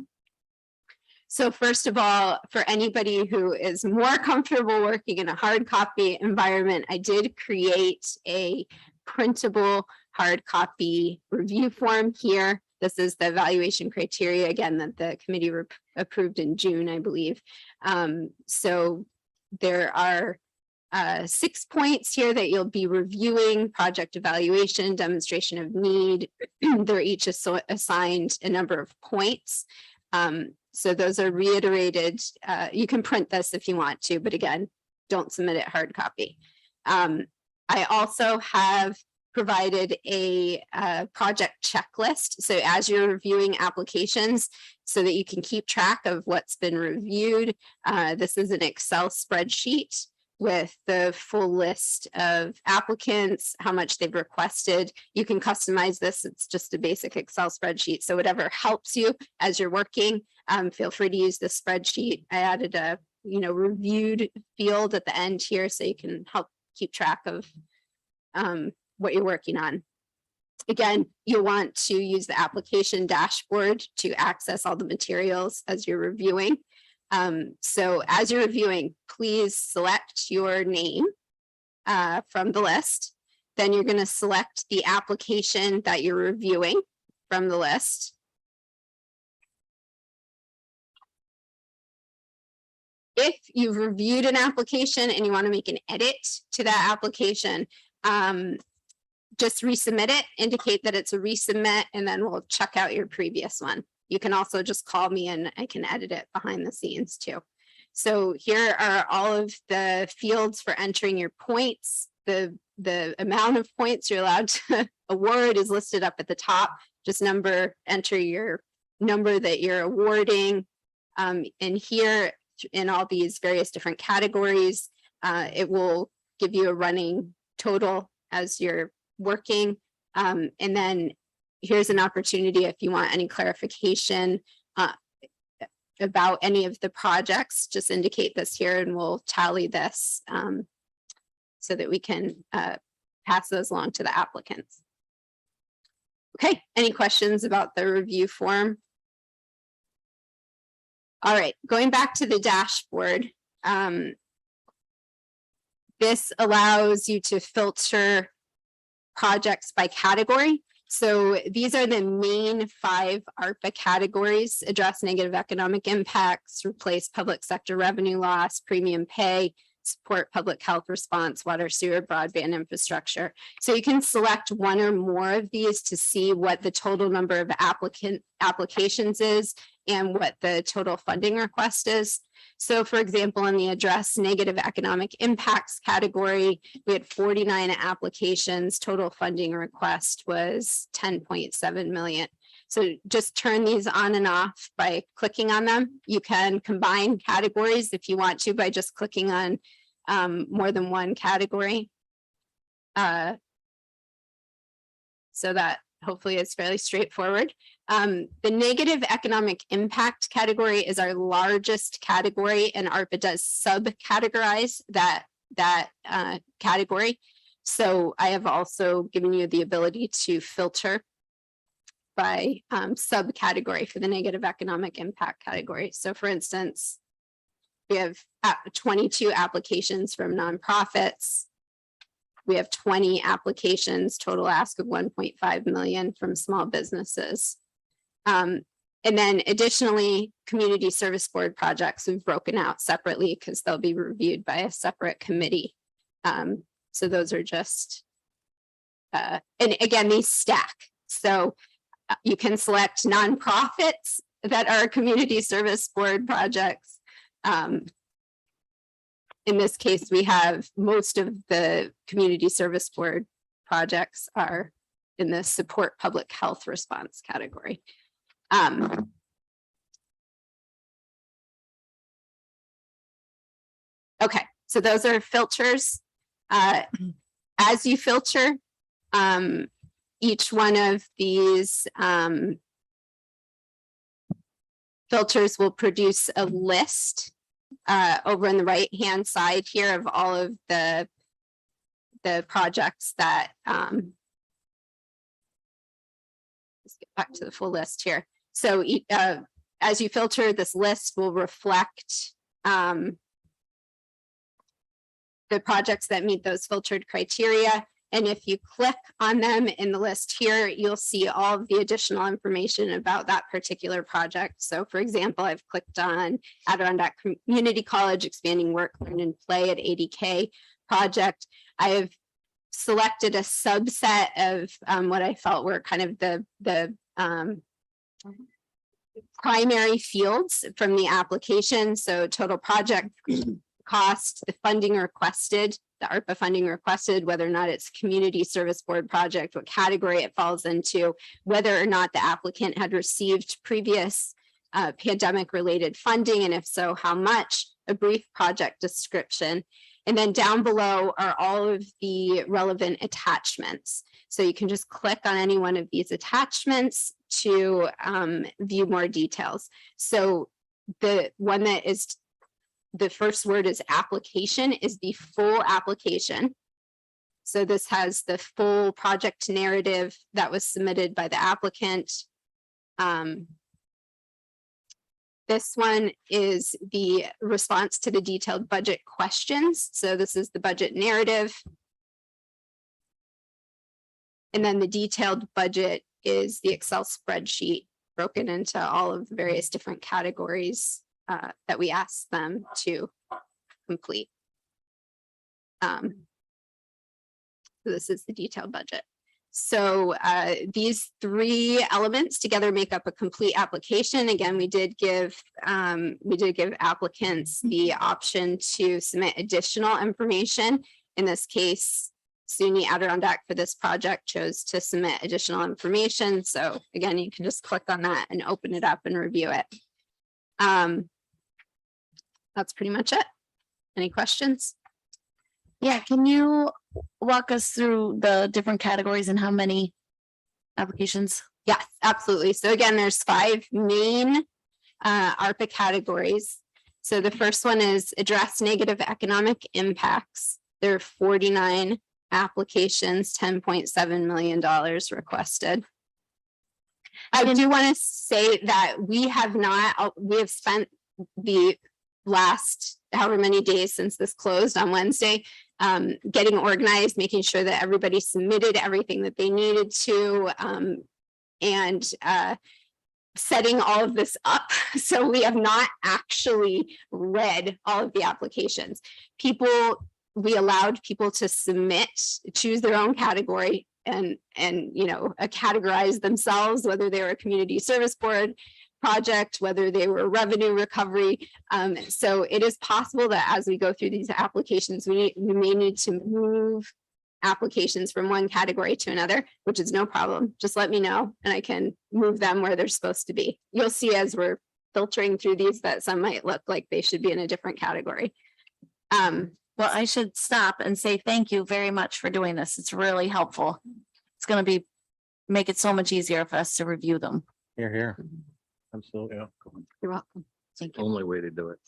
So first of all, for anybody who is more comfortable working in a hard copy environment, I did create a printable hard copy review form here. This is the evaluation criteria, again, that the committee approved in June, I believe. So there are 6 points here that you'll be reviewing: project evaluation, demonstration of need. They're each assigned a number of points. So those are reiterated. You can print this if you want to, but again, don't submit it hard copy. I also have provided a project checklist. So as you're reviewing applications, so that you can keep track of what's been reviewed, this is an Excel spreadsheet. with the full list of applicants, how much they've requested. You can customize this. It's just a basic Excel spreadsheet. So whatever helps you as you're working, feel free to use this spreadsheet. I added a, reviewed field at the end here so you can help keep track of what you're working on. Again, you'll want to use the application dashboard to access all the materials as you're reviewing. So as you're reviewing, please select your name from the list. Then you're going to select the application that you're reviewing from the list. If you've reviewed an application and you want to make an edit to that application, just resubmit it, indicate that it's a resubmit, and then we'll check out your previous one. You can also just call me and I can edit it behind the scenes too. So here are all of the fields for entering your points. The amount of points you're allowed to award is listed up at the top. Just enter your number that you're awarding. And here in all these various different categories, it will give you a running total as you're working. And then here's an opportunity if you want any clarification about any of the projects, just indicate this here and we'll tally this so that we can pass those along to the applicants. Okay, any questions about the review form? All right, going back to the dashboard. This allows you to filter projects by category. So these are the main 5 ARPA categories: address negative economic impacts, replace public sector revenue loss, premium pay, support public health response, water, sewer, broadband infrastructure. So you can select one or more of these to see what the total number of applications is and what the total funding request is. So for example, in the address negative economic impacts category, we had 49 applications. Total funding request was 10.7 million. So just turn these on and off by clicking on them. You can combine categories if you want to by just clicking on more than one category. So that hopefully is fairly straightforward. The negative economic impact category is our largest category, and ARPA does subcategorize that category. So I have also given you the ability to filter by subcategory for the negative economic impact category. So for instance, we have 22 applications from nonprofits. We have 20 applications, total ask of 1.5 million from small businesses. And then additionally, community service board projects we've broken out separately because they'll be reviewed by a separate committee. So those are just, and again, these stack. So you can select nonprofits that are community service board projects. In this case, we have most of the community service board projects are in the support public health response category. Okay, so those are filters. As you filter, each one of these filters will produce a list over on the right-hand side here of all of the projects that, let's get back to the full list here. So as you filter, this list will reflect the projects that meet those filtered criteria. And if you click on them in the list here, you'll see all of the additional information about that particular project. So for example, I've clicked on Adirondack Community College expanding work, learn and play at 80K project. I have selected a subset of what I felt were kind of the primary fields from the application. So total project cost, the funding requested, the ARPA funding requested, whether or not it's community service board project, what category it falls into, whether or not the applicant had received previous pandemic related funding, and if so, how much, a brief project description. And then down below are all of the relevant attachments. So you can just click on any one of these attachments to view more details. So the one that is, the first word is application, is the full application. So this has the full project narrative that was submitted by the applicant. This one is the response to the detailed budget questions. So this is the budget narrative. And then the detailed budget is the Excel spreadsheet broken into all of the various different categories that we asked them to complete. So this is the detailed budget. So these three elements together make up a complete application. Again, we did give applicants the option to submit additional information. In this case, SUNY Adirondack for this project chose to submit additional information. So again, you can just click on that and open it up and review it. That's pretty much it. Any questions? Yeah, can you walk us through the different categories and how many applications? Yes, absolutely. So again, there's 5 main ARPA categories. So the first one is address negative economic impacts. There are 49 applications, $10.7 million requested. I do want to say that we have spent the last however many days since this closed on Wednesday, getting organized, making sure that everybody submitted everything that they needed to, and setting all of this up. So we have not actually read all of the applications. We allowed people to submit, choose their own category and categorize themselves, whether they were a community service board project, whether they were revenue recovery. So it is possible that as we go through these applications, we may need to move applications from one category to another, which is no problem. Just let me know and I can move them where they're supposed to be. You'll see as we're filtering through these that some might look like they should be in a different category. Well, I should stop and say thank you very much for doing this. It's really helpful. It's going to make it so much easier for us to review them. Here. Absolutely. You're welcome. Thank you. Only way to do it.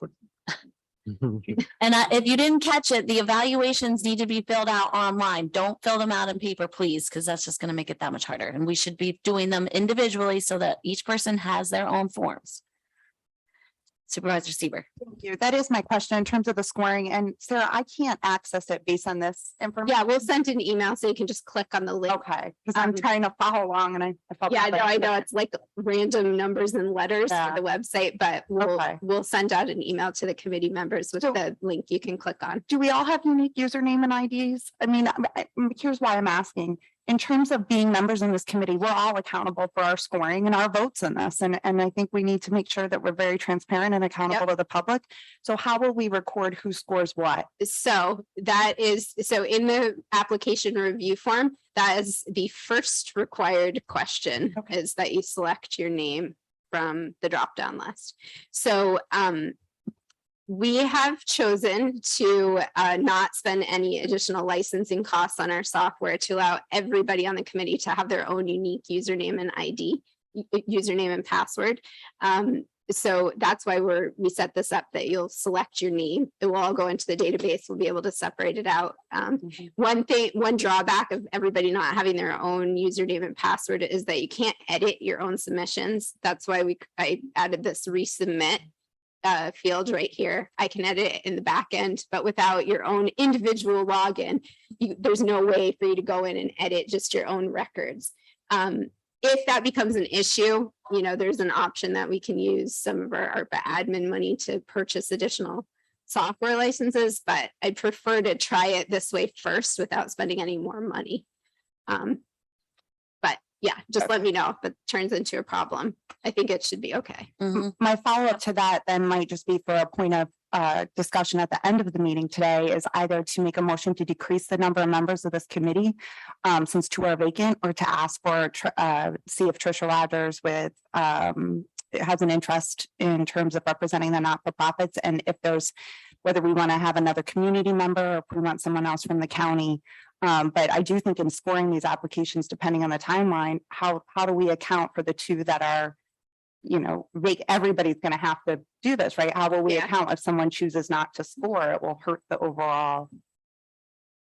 And if you didn't catch it, the evaluations need to be filled out online. Don't fill them out in paper, please, because that's just going to make it that much harder. And we should be doing them individually so that each person has their own forms. Supervisor Sieber. Thank you. That is my question in terms of the scoring. And Sarah, I can't access it based on this information. Yeah, we'll send an email so you can just click on the link. Okay, because I'm trying to follow along and I felt. Yeah, no, I know it's like random numbers and letters for the website, but we'll send out an email to the committee members with the link you can click on. Do we all have unique username and IDs? I mean, here's why I'm asking. In terms of being members in this committee, we're all accountable for our scoring and our votes in this. And I think we need to make sure that we're very transparent and accountable to the public. So how will we record who scores what? So in the application review form, that is the first required question is that you select your name from the drop-down list. So we have chosen to not spend any additional licensing costs on our software to allow everybody on the committee to have their own unique username and ID, username and password. So that's why we set this up that you'll select your name. It will all go into the database. We'll be able to separate it out. One drawback of everybody not having their own username and password is that you can't edit your own submissions. That's why I added this resubmit field right here. I can edit it in the back end, but without your own individual login, there's no way for you to go in and edit just your own records. If that becomes an issue, there's an option that we can use some of our ARPA admin money to purchase additional software licenses, but I'd prefer to try it this way first without spending any more money. But yeah, just let me know if it turns into a problem. I think it should be okay. My follow-up to that then might just be for a point of discussion at the end of the meeting today is either to make a motion to decrease the number of members of this committee since 2 are vacant, or to ask for see if Trisha Rogers has an interest in terms of representing the not-for-profits, and if there's whether we want to have another community member or if we want someone else from the county. But I do think in scoring these applications, depending on the timeline, how do we account for the two that are, everybody's going to have to do this, right? How will we account if someone chooses not to score? It will hurt the overall.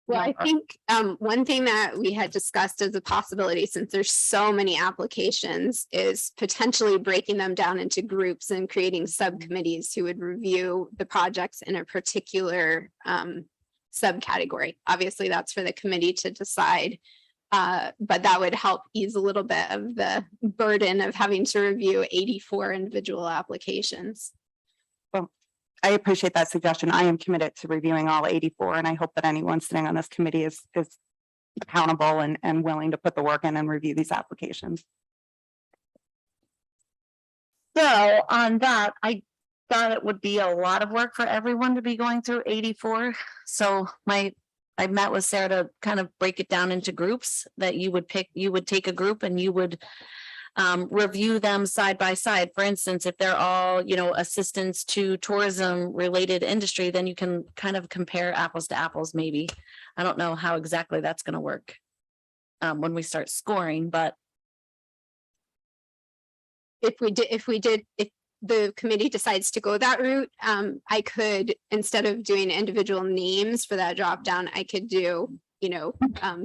Well, I think one thing that we had discussed as a possibility, since there's so many applications, is potentially breaking them down into groups and creating subcommittees who would review the projects in a particular subcategory. Obviously, that's for the committee to decide. But that would help ease a little bit of the burden of having to review 84 individual applications. I appreciate that suggestion. I am committed to reviewing all 84, and I hope that anyone sitting on this committee is accountable and willing to put the work in and review these applications. So on that, I thought it would be a lot of work for everyone to be going through 84. So I met with Sarah to kind of break it down into groups that you would pick. You would take a group and you would review them side by side. For instance, if they're all, assistance to tourism related industry, then you can kind of compare apples to apples, maybe. I don't know how exactly that's going to work when we start scoring, but If the committee decides to go that route, I could, instead of doing individual names for that drop down, I could do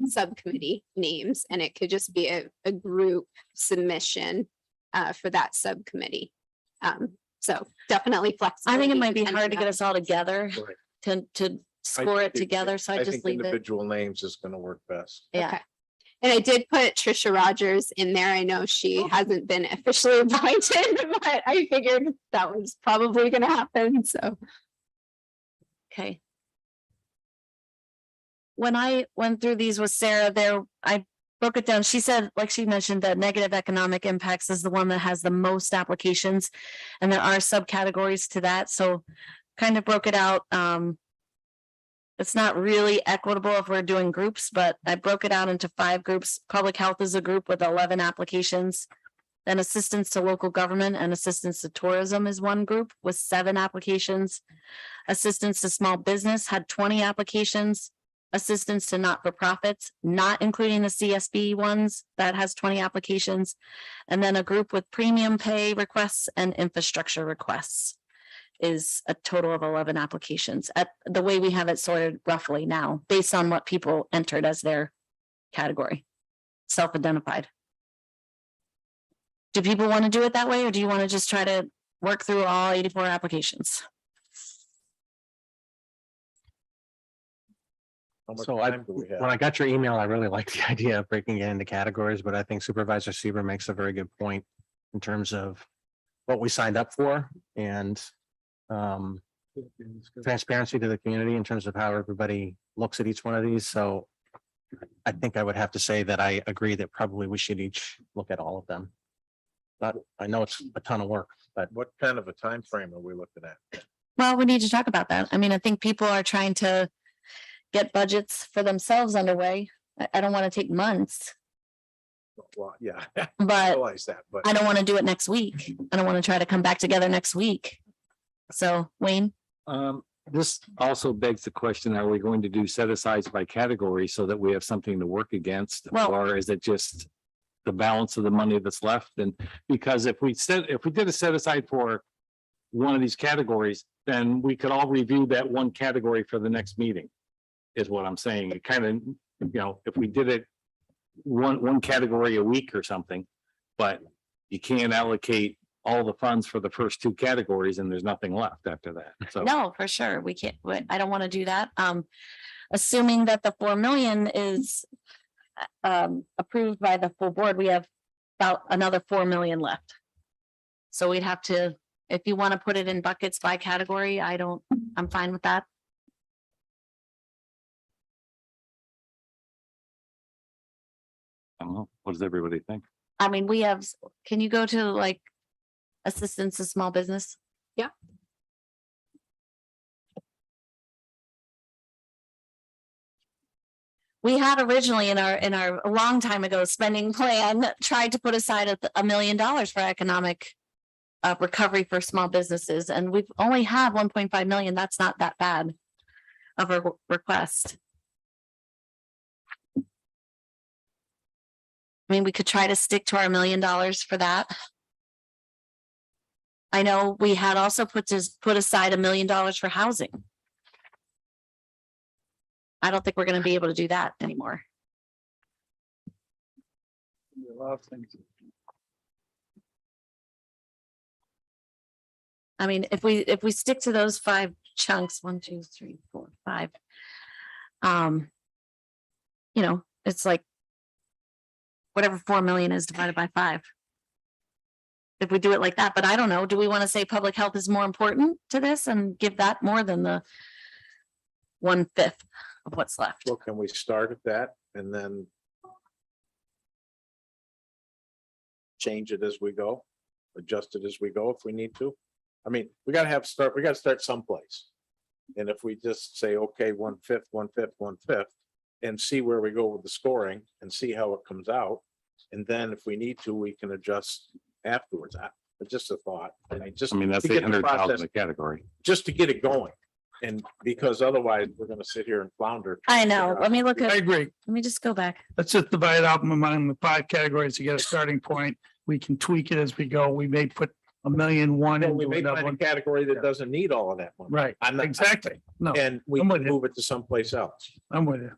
subcommittee names, and it could just be a group submission for that subcommittee. So definitely flexible. I think it might be hard to get us all together to score it together. So I just think leave it. individual names is going to work best. Yeah. Okay. And I did put Trisha Rogers in there. I know she hasn't been officially appointed, but I figured that was probably going to happen. So. Okay. When I went through these with Sarah I broke it down. She said, like she mentioned, that negative economic impacts is the one that has the most applications. And there are subcategories to that. So kind of broke it out. It's not really equitable if we're doing groups, but I broke it out into 5 groups. Public health is a group with 11 applications. Then assistance to local government and assistance to tourism is one group with 7 applications. Assistance to small business had 20 applications. Assistance to not-for-profits, not including the CSB ones, that has 20 applications. And then a group with premium pay requests and infrastructure requests is a total of 11 applications at the way we have it sorted roughly now, based on what people entered as their category, self-identified. Do people want to do it that way, or do you want to just try to work through all 84 applications? So when I got your email, I really liked the idea of breaking it into categories, but I think Supervisor Sieber makes a very good point in terms of what we signed up for and transparency to the community in terms of how everybody looks at each one of these. So I think I would have to say that I agree that probably we should each look at all of them. But I know it's a ton of work, but What kind of a time frame are we looking at? Well, we need to talk about that. I mean, I think people are trying to get budgets for themselves underway. I don't want to take months, Well, yeah, I but realize that, but I don't want to do it next week. I don't want to try to come back together next week. So Wayne, This also begs the question, are we going to do set asides by category so that we have something to work against? Well- Or is it just the balance of the money that's left? And because if we did a set aside for one of these categories, then we could all review that one category for the next meeting, is what I'm saying. It kind of, if we did it one category a week or something, but you can't allocate all the funds for the first 2 categories and there's nothing left after that. So no, for sure. We can't, I don't want to do that. Assuming that the 4 million is approved by the full board, we have about another 4 million left. So we'd have to, if you want to put it in buckets by category, I'm fine with that. I don't know. What does everybody think? I mean, we have, can you go to like assistance to small business? Yeah. We had originally in our a long time ago spending plan tried to put aside $1 million for economic recovery for small businesses, and we've only have 1.5 million. That's not that bad of a request. I mean, we could try to stick to our $1 million for that. I know we had also put aside $1 million for housing. I don't think we're going to be able to do that anymore. A lot of things. I mean, if we stick to those 5 chunks, 1, 2, 3, 4, 5. You know, it's like whatever 4 million is divided by 5. If we do it like that, but I don't know, do we want to say public health is more important to this and give that more than the 1/5 of what's left? Well, can we start at that and then change it as we go, adjust it as we go if we need to? I mean, we gotta start someplace. And if we just say, okay, 1/5, 1/5, 1/5, and see where we go with the scoring and see how it comes out. And then if we need to, we can adjust afterwards. But just a thought. I mean, just. I mean, that's to get the 800,000 process- a category. Just to get it going. And because otherwise we're gonna sit here and flounder. I know. Let me look I at, agree. let me just go back. Let's just divide it up among the 5 categories to get a starting point. We can tweak it as we go. We may put $1 million one. Well, we into may another find a one. category that doesn't need all of that money. Right, I'm not- exactly. No, And we I'm can with you. move it to someplace else. I'm with you.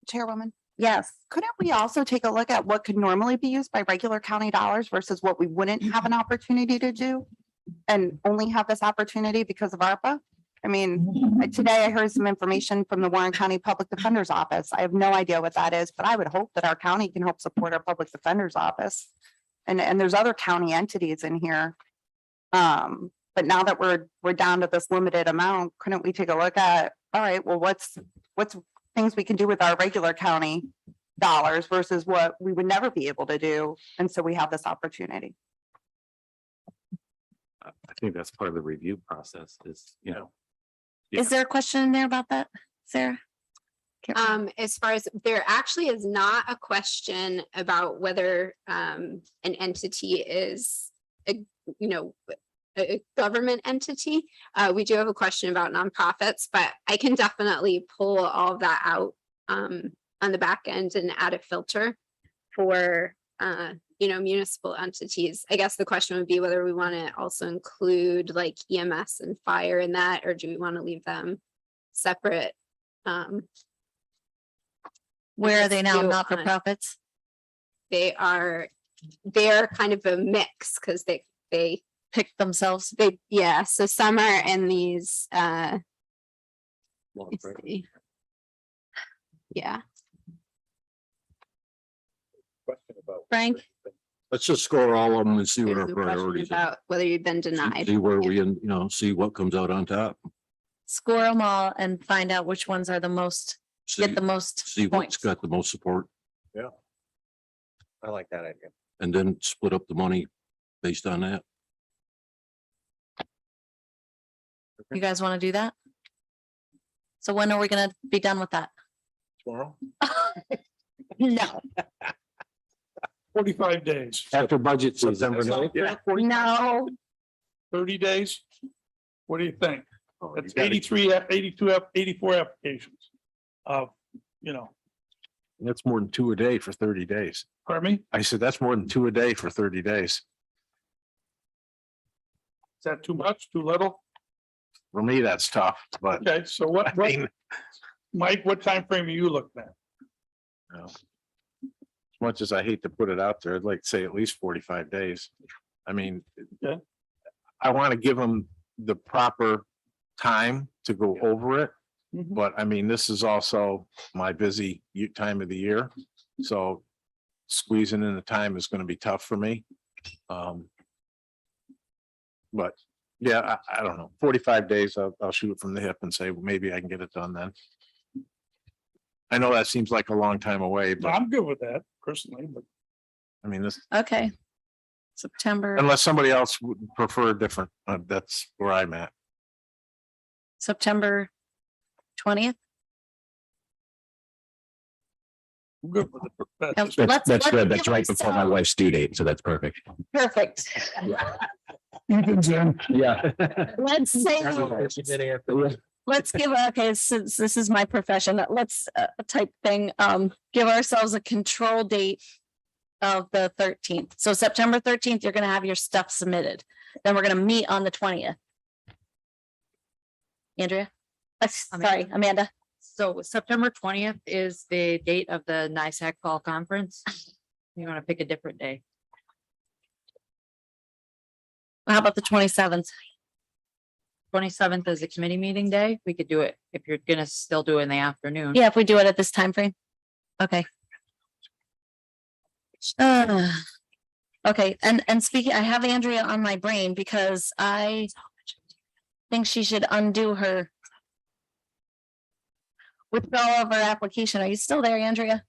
Chairwoman, Yes. couldn't we also take a look at what could normally be used by regular county dollars versus what we wouldn't have an opportunity to do? And only have this opportunity because of ARPA? I mean, today I heard some information from the Warren County Public Defender's Office. I have no idea what that is, but I would hope that our county can help support our Public Defender's Office. And there's other county entities in here. But now that we're down to this limited amount, couldn't we take a look at, all right, well, what's things we can do with our regular county dollars versus what we would never be able to do? And so we have this opportunity. I think that's part of the review process is, you know. Is there a question in there about that, Sarah? Can't remember. As far as there actually is not a question about whether an entity is a government entity. We do have a question about nonprofits, but I can definitely pull all of that out on the back end and add a filter for municipal entities. I guess the question would be whether we want to also include like EMS and fire in that, or do we want to leave them separate? Where are they now? do Not for on- profits? They are kind of a mix because they Pick themselves. yeah, so some are in these let's see. Yeah, Question about. Frank? Let's just score all of them and see what there's our a question priorities are. about whether you've been denied. See where we, see what comes out on top. Score them all and find out which ones are the most, See, get the most see what's points. got the most support I like that idea. and then split up the money based on that. You guys want to do that? So when are we gonna be done with that? Tomorrow? No, 45 days, After budget season. September 9th? Yeah. no, 30 days. What do you think? Oh, That's you gotta- 83, 82, 84 applications. That's more than 2 a day for 30 days. Pardon me? Is I said, that's more than 2 a day for 30 days. that too much, too little? For me, that's tough, but Okay, so I mean, Mike, what time frame are you looking at? as much as I hate to put it out there, I'd like to say at least 45 days. I mean, Yeah. I want to give them the proper time to go over it. Mhm. But I mean, this is also my busy time of the year, so squeezing in the time is going to be tough for me. But yeah, I don't know, 45 days, I'll shoot it from the hip and say, well, maybe I can get it done then. I know that seems like a long time away, but I'm good with that personally, but I mean, this, okay. September, unless somebody else would prefer different, that's where I'm at. September 20th. Let's- That's let's good. That's give right before my ourselves- wife's due date, so that's perfect. Perfect. Ethan's in. Yeah. Let's say, let's give, okay, since this is my profession, let's type thing, give ourselves a control date of the 13th. So September 13th, you're gonna have your stuff submitted. Then we're gonna meet on the 20th. Andrea? Sorry, Amanda. So September 20th is the date of the NISAC Fall Conference. You want to pick a different day? How about the 27th? 27th is a committee meeting day. We could do it if you're gonna still do it in the afternoon. Yeah, if we do it at this time frame. Okay. Okay, and speaking, I have Andrea on my brain because I think she should undo her withdrawal of her application. Are you still there, Andrea?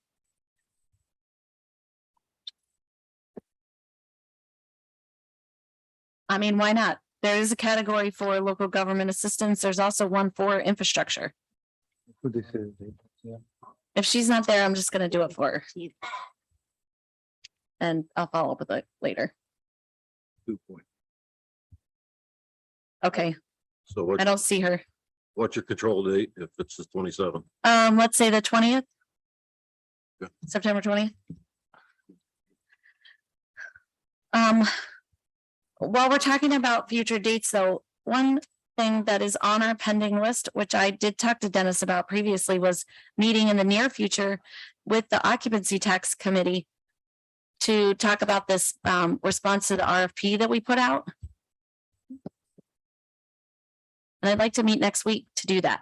I mean, why not? There is a category for local government assistance. There's also one for infrastructure. If she's not there, I'm just gonna do it for her. And I'll follow up with it later. Okay, So what, I don't see her. what's your control date if it's the 27th? Let's say the 20th. Yeah. September 20th. While we're talking about future dates, though, one thing that is on our pending list, which I did talk to Dennis about previously, was meeting in the near future with the occupancy tax committee to talk about this response to the RFP that we put out. And I'd like to meet next week to do that.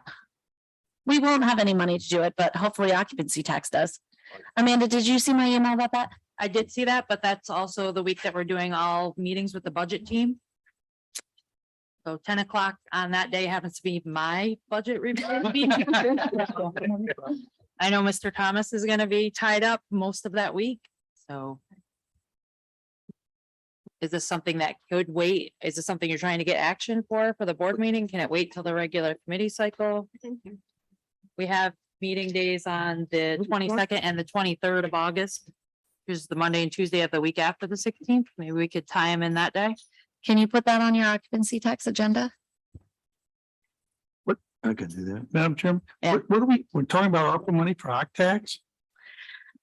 We won't have any money to do it, but hopefully occupancy tax does. Amanda, did you see my email about that? I did see that, but that's also the week that we're doing all meetings with the budget team. So 10 o'clock on that day happens to be my budget review meeting. I know Mr. Thomas is gonna be tied up most of that week, so. Is this something that could wait? Is this something you're trying to get action for the board meeting? Can it wait till the regular committee cycle? We have meeting days on the 22nd and the 23rd of August. Which is the Monday and Tuesday of the week after the 16th. Maybe we could tie them in that day. Can you put that on your occupancy tax agenda? I can do that. Madam Chairman, Yeah. what are we're talking about ARPA money for OC tax?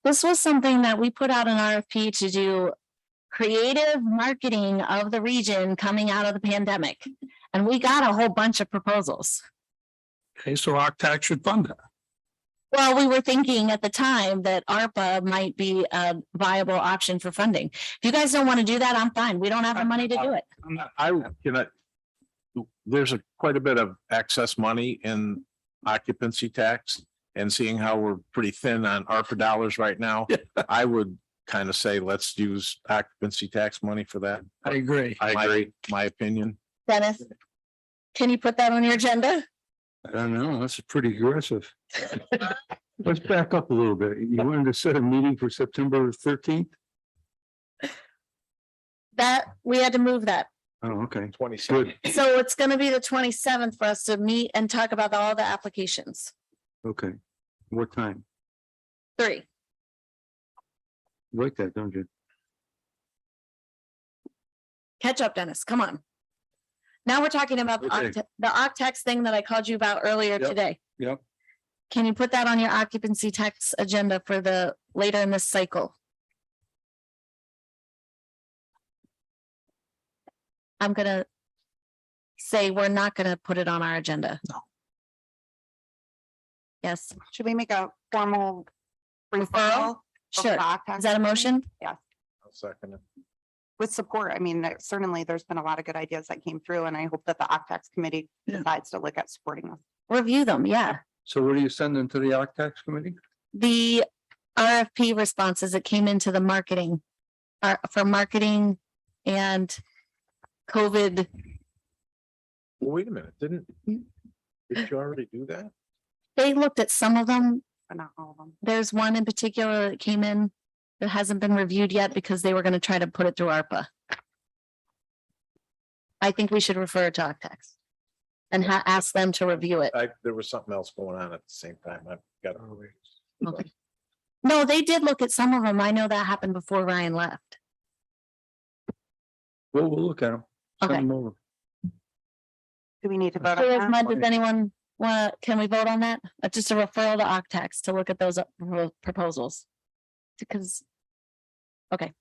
This was something that we put out an RFP to do creative marketing of the region coming out of the pandemic. And we got a whole bunch of proposals. Okay, so OC tax should fund that. Well, we were thinking at the time that ARPA might be a viable option for funding. If you guys don't want to do that, I'm fine. We don't have the money to do it. There's quite a bit of excess money in occupancy tax, and seeing how we're pretty thin on ARPA dollars right now, I would kind of say, let's use occupancy tax money for that. I agree. I agree. My opinion. Dennis, can you put that on your agenda? I don't know, that's pretty aggressive. Let's back up a little bit. You wanted to set a meeting for September 13th? That, we had to move that. Oh, okay. 27. Good. So it's gonna be the 27th for us to meet and talk about all the applications. Okay. What time? 3. You like that, don't you? Catch up, Dennis, come on. Now we're talking about Okay. the OC tax thing that I called you about earlier Yep. today. Yep. Can you put that on your occupancy tax agenda for the later in this cycle? I'm gonna say we're not gonna put it on our agenda. No. Yes, Should we make a formal referral? referral? of Sure. the OC tax Is that a motion? I'll second it. With support? I mean, certainly there's been a lot of good ideas that came through, and I hope that the OC tax committee Yeah. decides to look at supporting us. Review them, yeah. So what are you sending to the OC tax committee? The RFP responses that came into the marketing for marketing and COVID. Well, wait a minute, did you already do that? They looked at some of them. But not all of them. There's one in particular that came in that hasn't been reviewed yet because they were going to try to put it through ARPA. I think we should refer it to OC tax and ask them to review it. There was something else going on at the same time. I've got. Okay. No, they did look at some of them. I know that happened before Ryan left. We'll look at them. Send Okay. them over. Do we need to vote So on that? does anyone can we vote on that? Just a referral to Octax to look at those proposals? Because. Okay.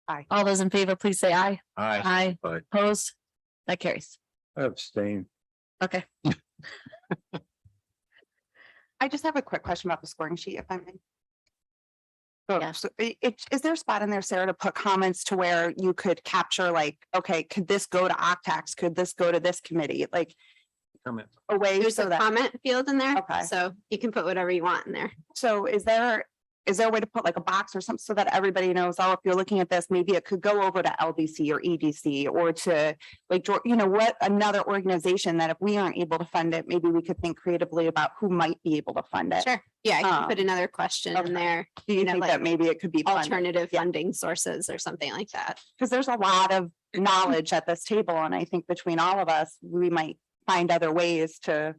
Aye. All those in favor, please say aye. Aye. Aye. Opposed? That carries. I abstain. Okay. I just have a quick question about the scoring sheet, if I may. Yeah. So is there a spot in there, Sarah, to put comments to where you could capture like, okay, could this go to Octax? Could this go to this committee? Like Comment. a way There's so a that, comment field in there, Okay. so you can put whatever you want in there. so is there a way to put like a box or something so that everybody knows, oh, if you're looking at this, maybe it could go over to LDC or EDC or to like, what another organization that if we aren't able to fund it, maybe we could think creatively about who might be able to fund it. Sure, yeah, I can put Um, another question okay. in there, Do you know, think like that maybe it could be funded? alternative funding sources or something like that. Because there's a lot of knowledge at this table, and I think between all of us, we might find other ways to,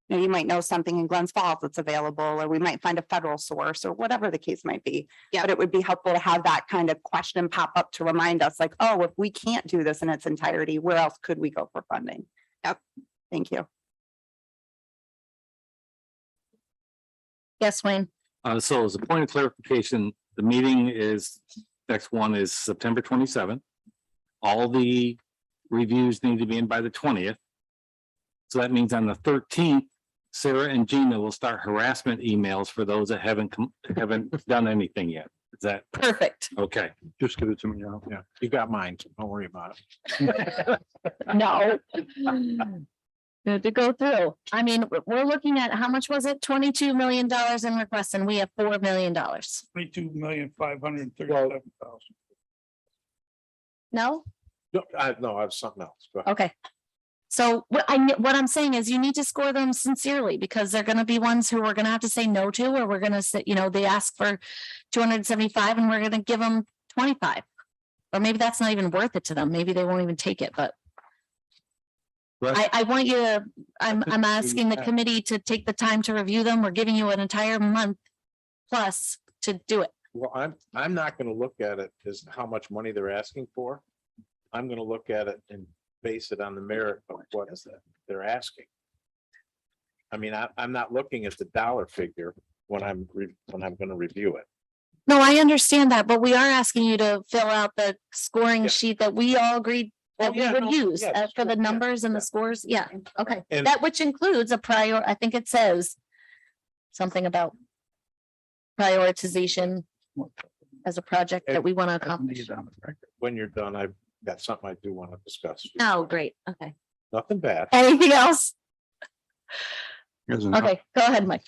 you might know something in Glens Falls that's available, or we might find a federal source, or whatever the case might be. Yeah. But it would be helpful to have that kind of question pop up to remind us, like, oh, if we can't do this in its entirety, where else could we go for funding? Yep. Thank you. Yes, Wayne. So as a point of clarification, the meeting is, next one is September 27th. All the reviews need to be in by the 20th. So that means on the 13th, Sarah and Gina will start harassment emails for those that haven't done anything yet. Is that Perfect. okay? Just give it to me now. Yeah, you got mine. Don't worry about it. No. Good to go through. I mean, we're looking at, how much was it? $22 million in requests and we have $4 million. 22,537,000. No? No, I have something else. Go ahead. Okay. So what I'm saying is you need to score them sincerely because they're gonna be ones who we're gonna have to say no to, or we're gonna say, they ask for 275 and we're gonna give them 25. Or maybe that's not even worth it to them. Maybe they won't even take it, but I want you to, I'm asking the committee to take the time to review them. We're giving you an entire month plus to do it. Well, I'm not gonna look at it as how much money they're asking for. I'm gonna look at it and base it on the merit of what they're asking. I mean, I'm not looking at the dollar figure when I'm gonna review it. No, I understand that, but we are asking you to fill out the scoring Yeah. sheet that we all agreed that we would use that's for the true. Yeah, numbers and yeah. the scores. Yeah, okay. And- That which includes a I think it says something about prioritization as a project that we want to accomplish. When you're done, I've got something I do want to discuss. Oh, great. Okay. Nothing bad. Anything else? Here's enough. Okay, go ahead, Mike.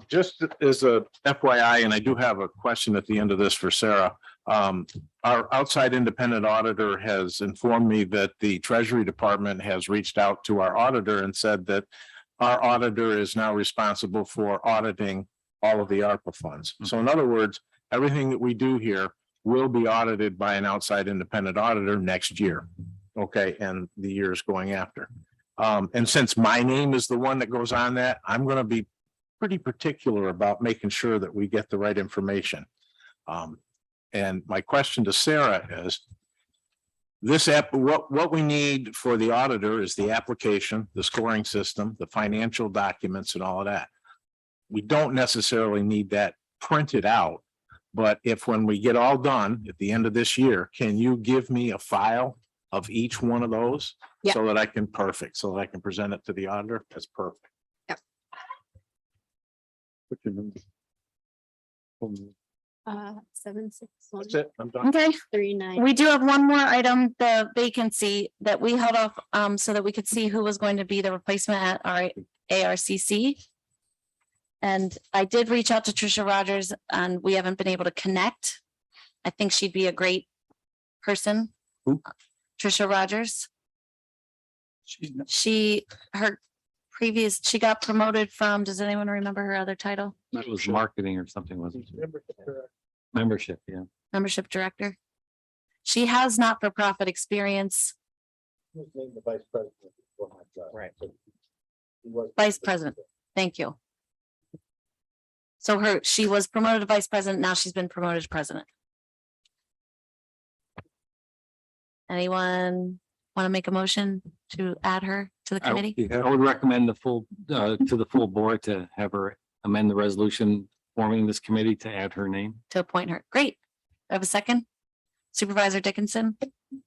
Just as a FYI, and I do have a question at the end of this for Sarah. Our outside independent auditor has informed me that the Treasury Department has reached out to our auditor and said that our auditor is now responsible for auditing all of the ARPA funds. So in other words, everything that we do here will be audited by an outside independent auditor next year. Okay, and the years going after. And since my name is the one that goes on that, I'm going to be pretty particular about making sure that we get the right information. And my question to Sarah is, what we need for the auditor is the application, the scoring system, the financial documents and all of that. We don't necessarily need that printed out, but if when we get all done at the end of this year, can you give me a file of each one of those? Yeah. So that I can present it to the auditor? That's perfect. What's your number? 761 That's it. I'm done. Okay. 39. We do have one more item, the vacancy that we held off so that we could see who was going to be the replacement at our ARCC. And I did reach out to Trisha Rogers and we haven't been able to connect. I think she'd be a great person. Who? Trisha Rogers. She's not- She got promoted from, does anyone remember her other title? That was marketing or something, wasn't it? Membership, yeah. Membership director. She has not-for-profit experience. Right. Vice president. Thank you. So she was promoted to vice president. Now she's been promoted to president. Anyone want to make a motion to add her to the committee? I would recommend to the full board to have her amend the resolution forming this committee to add her name. To appoint her. Great. I have a second. Supervisor Dickinson,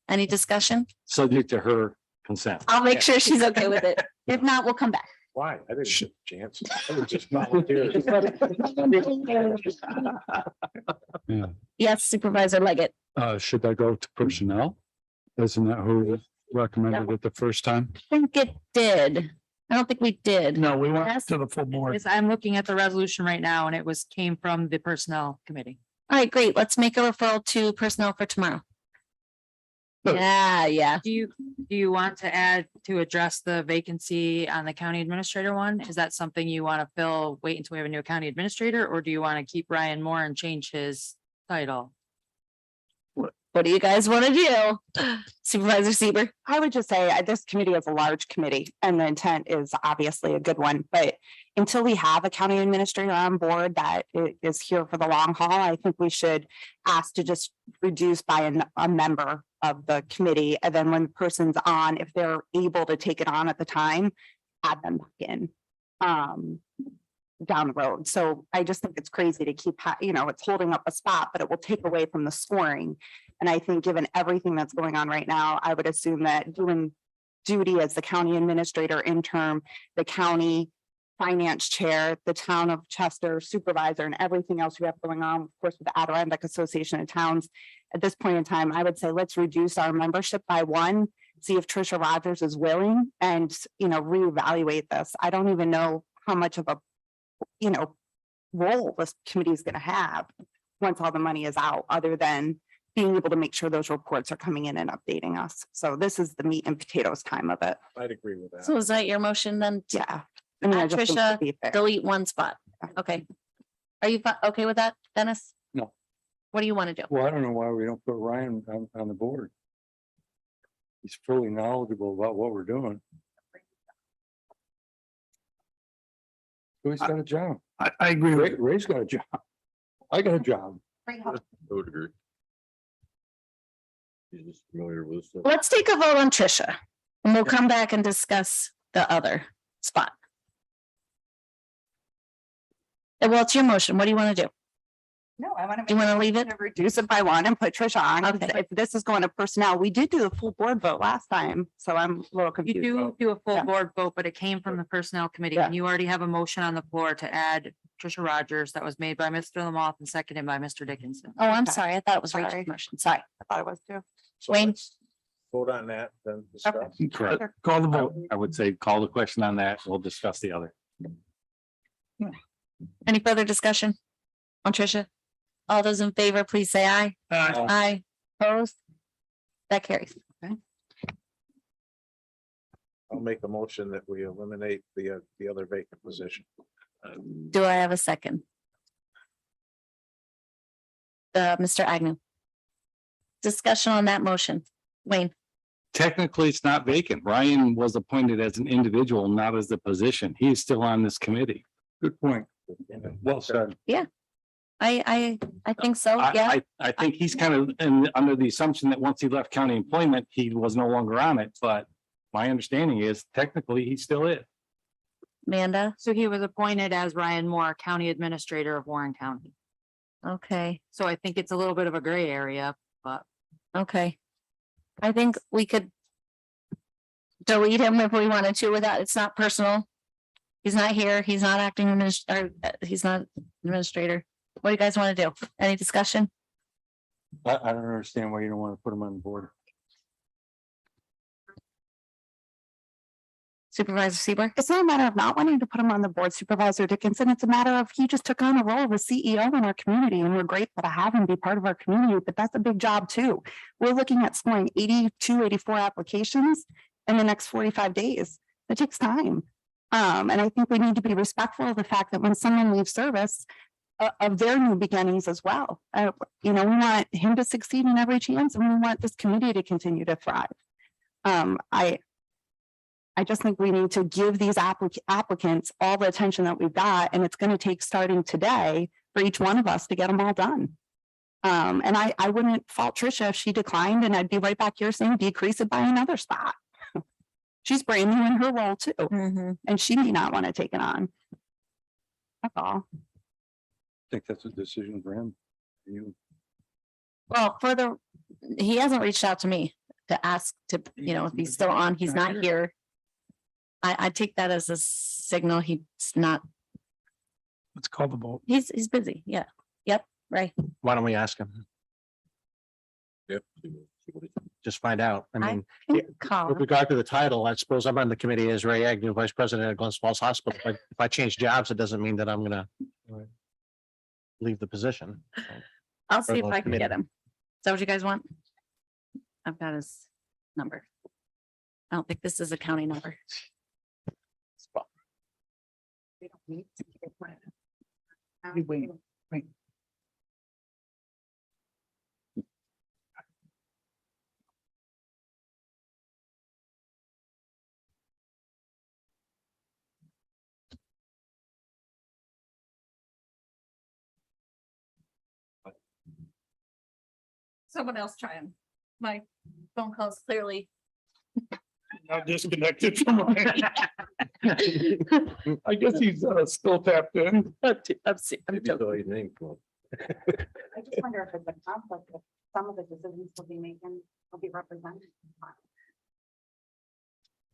any discussion? Subject to her consent. I'll make sure she's okay with it. If not, we'll come back. Why? I didn't get a chance. I would just volunteer. Yes, Supervisor Leggett. Should I go to personnel? Isn't that who recommended it the first time? I think it did. I don't think we did. No, we went Yes. to the full board. Yes, I'm looking at the resolution right now and it came from the personnel committee. All right, great. Let's make a referral to personnel for tomorrow. Yeah. Do you want to add to address the vacancy on the county administrator one? Is that something you want to fill, wait until we have a new county administrator, or do you want to keep Ryan Moore and change his title? What do you guys want to do? Supervisor Seaver? I would just say this committee is a large committee and the intent is obviously a good one, but until we have a county administrator on board that is here for the long haul, I think we should ask to just reduce by a member of the committee. And then when the person's on, if they're able to take it on at the time, add them back in down the road. So I just think it's crazy to keep, it's holding up a spot, but it will take away from the scoring. And I think given everything that's going on right now, I would assume that doing duty as the county administrator interim, the county finance chair, the town of Chester supervisor, and everything else we have going on, of course, with the Adirondack Association of Towns. At this point in time, I would say let's reduce our membership by one, see if Trisha Rogers is willing and, reevaluate this. I don't even know how much of a, role this committee is going to have once all the money is out, other than being able to make sure those reports are coming in and updating us. So this is the meat and potatoes time of it. I'd agree with that. So is that your motion then? Yeah. I mean, I just think Trisha, to be fair. delete one spot. Okay. Are you okay with that, Dennis? No. What do you want to do? Well, I don't know why we don't put Ryan on the board. He's fully knowledgeable about what we're doing. So he's got a job. I agree with Ray's got a job. I got a job. I would agree. He's just familiar with stuff. Let's take a vote on Trisha and we'll come back and discuss the other spot. Well, it's your motion. What do you want to do? No, I want to. Do you want to leave it? Reduce it by one and put Trisha on. Okay. If this is going to personnel, we did do the full board vote last time, so I'm a little You confused. do a full Yeah. board vote, but it came from the personnel committee Yeah. and you already have a motion on the floor to add Trisha Rogers that was made by Mr. Lamoth and seconded by Mr. Dickinson. Oh, I'm Okay. sorry. I thought it was Sorry. Rachel's motion. Sorry. I thought it was too. So Wayne? let's Vote on that, then discuss. Correct. Call the vote. I would say call the question on that. We'll discuss the other. Any further discussion on Trisha? All those in favor, please say aye. Aye. Opposed? That carries. I'll make a motion that we eliminate the other vacant position. Do I have a second? Mr. Agnew. Discussion on that motion. Wayne, Technically, it's not vacant. Ryan was appointed as an individual, not as the position. He's still on this committee. Good point. Well said. I think so, I, yeah. I think he's kind of under the assumption that once he left county employment, he was no longer on it, but my understanding is technically he still is. Amanda, So he was appointed as Ryan Moore, County Administrator of Warren County. okay, So I think it's a little bit of a gray area, but okay. I think we could delete him if we wanted to without, it's not personal. He's not here, he's not acting he's not administrator. What do you guys want to do? Any discussion? I don't understand why you don't want to put him on the board. Supervisor Seaver? It's not a matter of not wanting to put him on the board, Supervisor Dickinson. It's a matter of he just took on a role of a CEO in our community and we're grateful to have him be part of our community, but that's a big job too. We're looking at scoring 84 applications in the next 45 days. It takes time. And I think we need to be respectful of the fact that when someone leaves service, of their new beginnings as well. We want him to succeed in every chance and we want this community to continue to thrive. I I just think we need to give these applicants all the attention that we've got, and it's going to take starting today for each one of us to get them all done. And I wouldn't fault Tricia if she declined, and I'd be right back here saying decrease it by another spot. She's brand new in her role too, and she may not want to take it on. That's all. I think that's a decision for him. You, Well, he hasn't reached out to me to ask to, you know, if he's still on, he's not here. I take that as a signal he's not, Let's call the vote. he's busy. Yeah. Yep. Right. Why don't we ask him? Yep. Just find out. I mean, Call. with regard to the title, I suppose I'm on the committee as Ray Agnew, Vice President at Glens Falls Hospital. If I change jobs, it doesn't mean that I'm gonna leave the position. I'll see if Or I can committee. get him. Is that what you guys want? I've got his number. I don't think this is a county number. Wait. Someone else try him. My phone calls clearly. Now disconnected from mine. I guess he's still tapped in. I'm Maybe joking. throw your name for it. I just wonder if it's a conflict, if some of the decisions will be making, will be represented.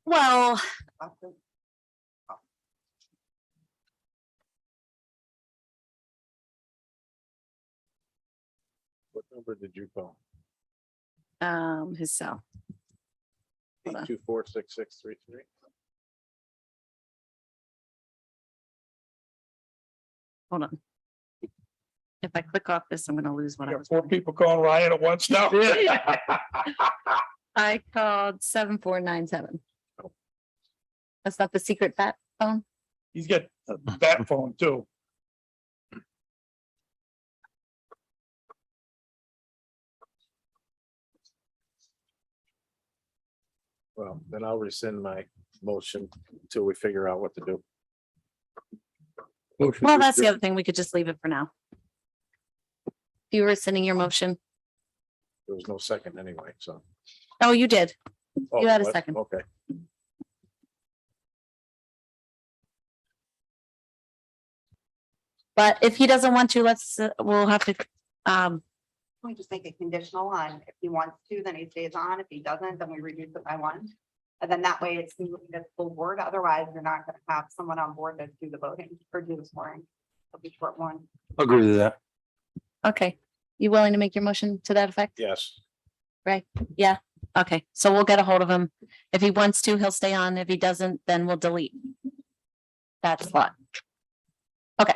Well, What number did you call? his cell. Hold on. 824-6633. Hold on. If I click off this, I'm gonna lose what I Got was. 4 people calling Ryan at once now. I called 7497. That's not the secret bat phone? He's got a bat phone too. Well, then I'll rescind my motion until we figure out what to do. Well, that's the other thing. We could just leave it for now. If you were rescinding your motion. There was no second anyway, so. Oh, you did. Oh, You had a what? second. Okay. But if he doesn't want to, we'll have to, We just make it conditional on, if he wants to, then he stays on. If he doesn't, then we reduce it by 1. And then that way it's moving to the full board. Otherwise, you're not gonna have someone on board to do the voting or do the scoring. It'll be short 1. agree with that. okay. You willing to make your motion to that effect? Yes. Right? Yeah. Okay. So we'll get a hold of him. If he wants to, he'll stay on. If he doesn't, then we'll delete that slot. Okay.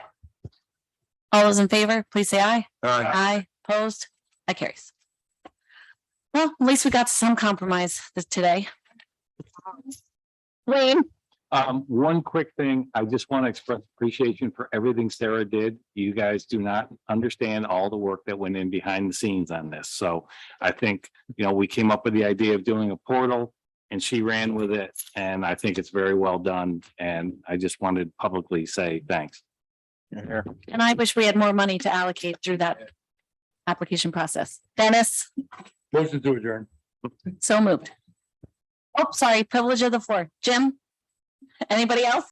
All those in favor, please say aye. Aye. Opposed? That carries. Well, at least we got some compromise today. Wayne? One quick thing, I just want to express appreciation for everything Sarah did. You guys do not understand all the work that went in behind the scenes on this. So I think, you know, we came up with the idea of doing a portal and she ran with it. And I think it's very well done. And I just wanted to publicly say thanks. And I wish we had more money to allocate through that application process. Dennis, Motion to adjourn. so moved. Oh, sorry, privilege of the floor. Jim? Anybody else?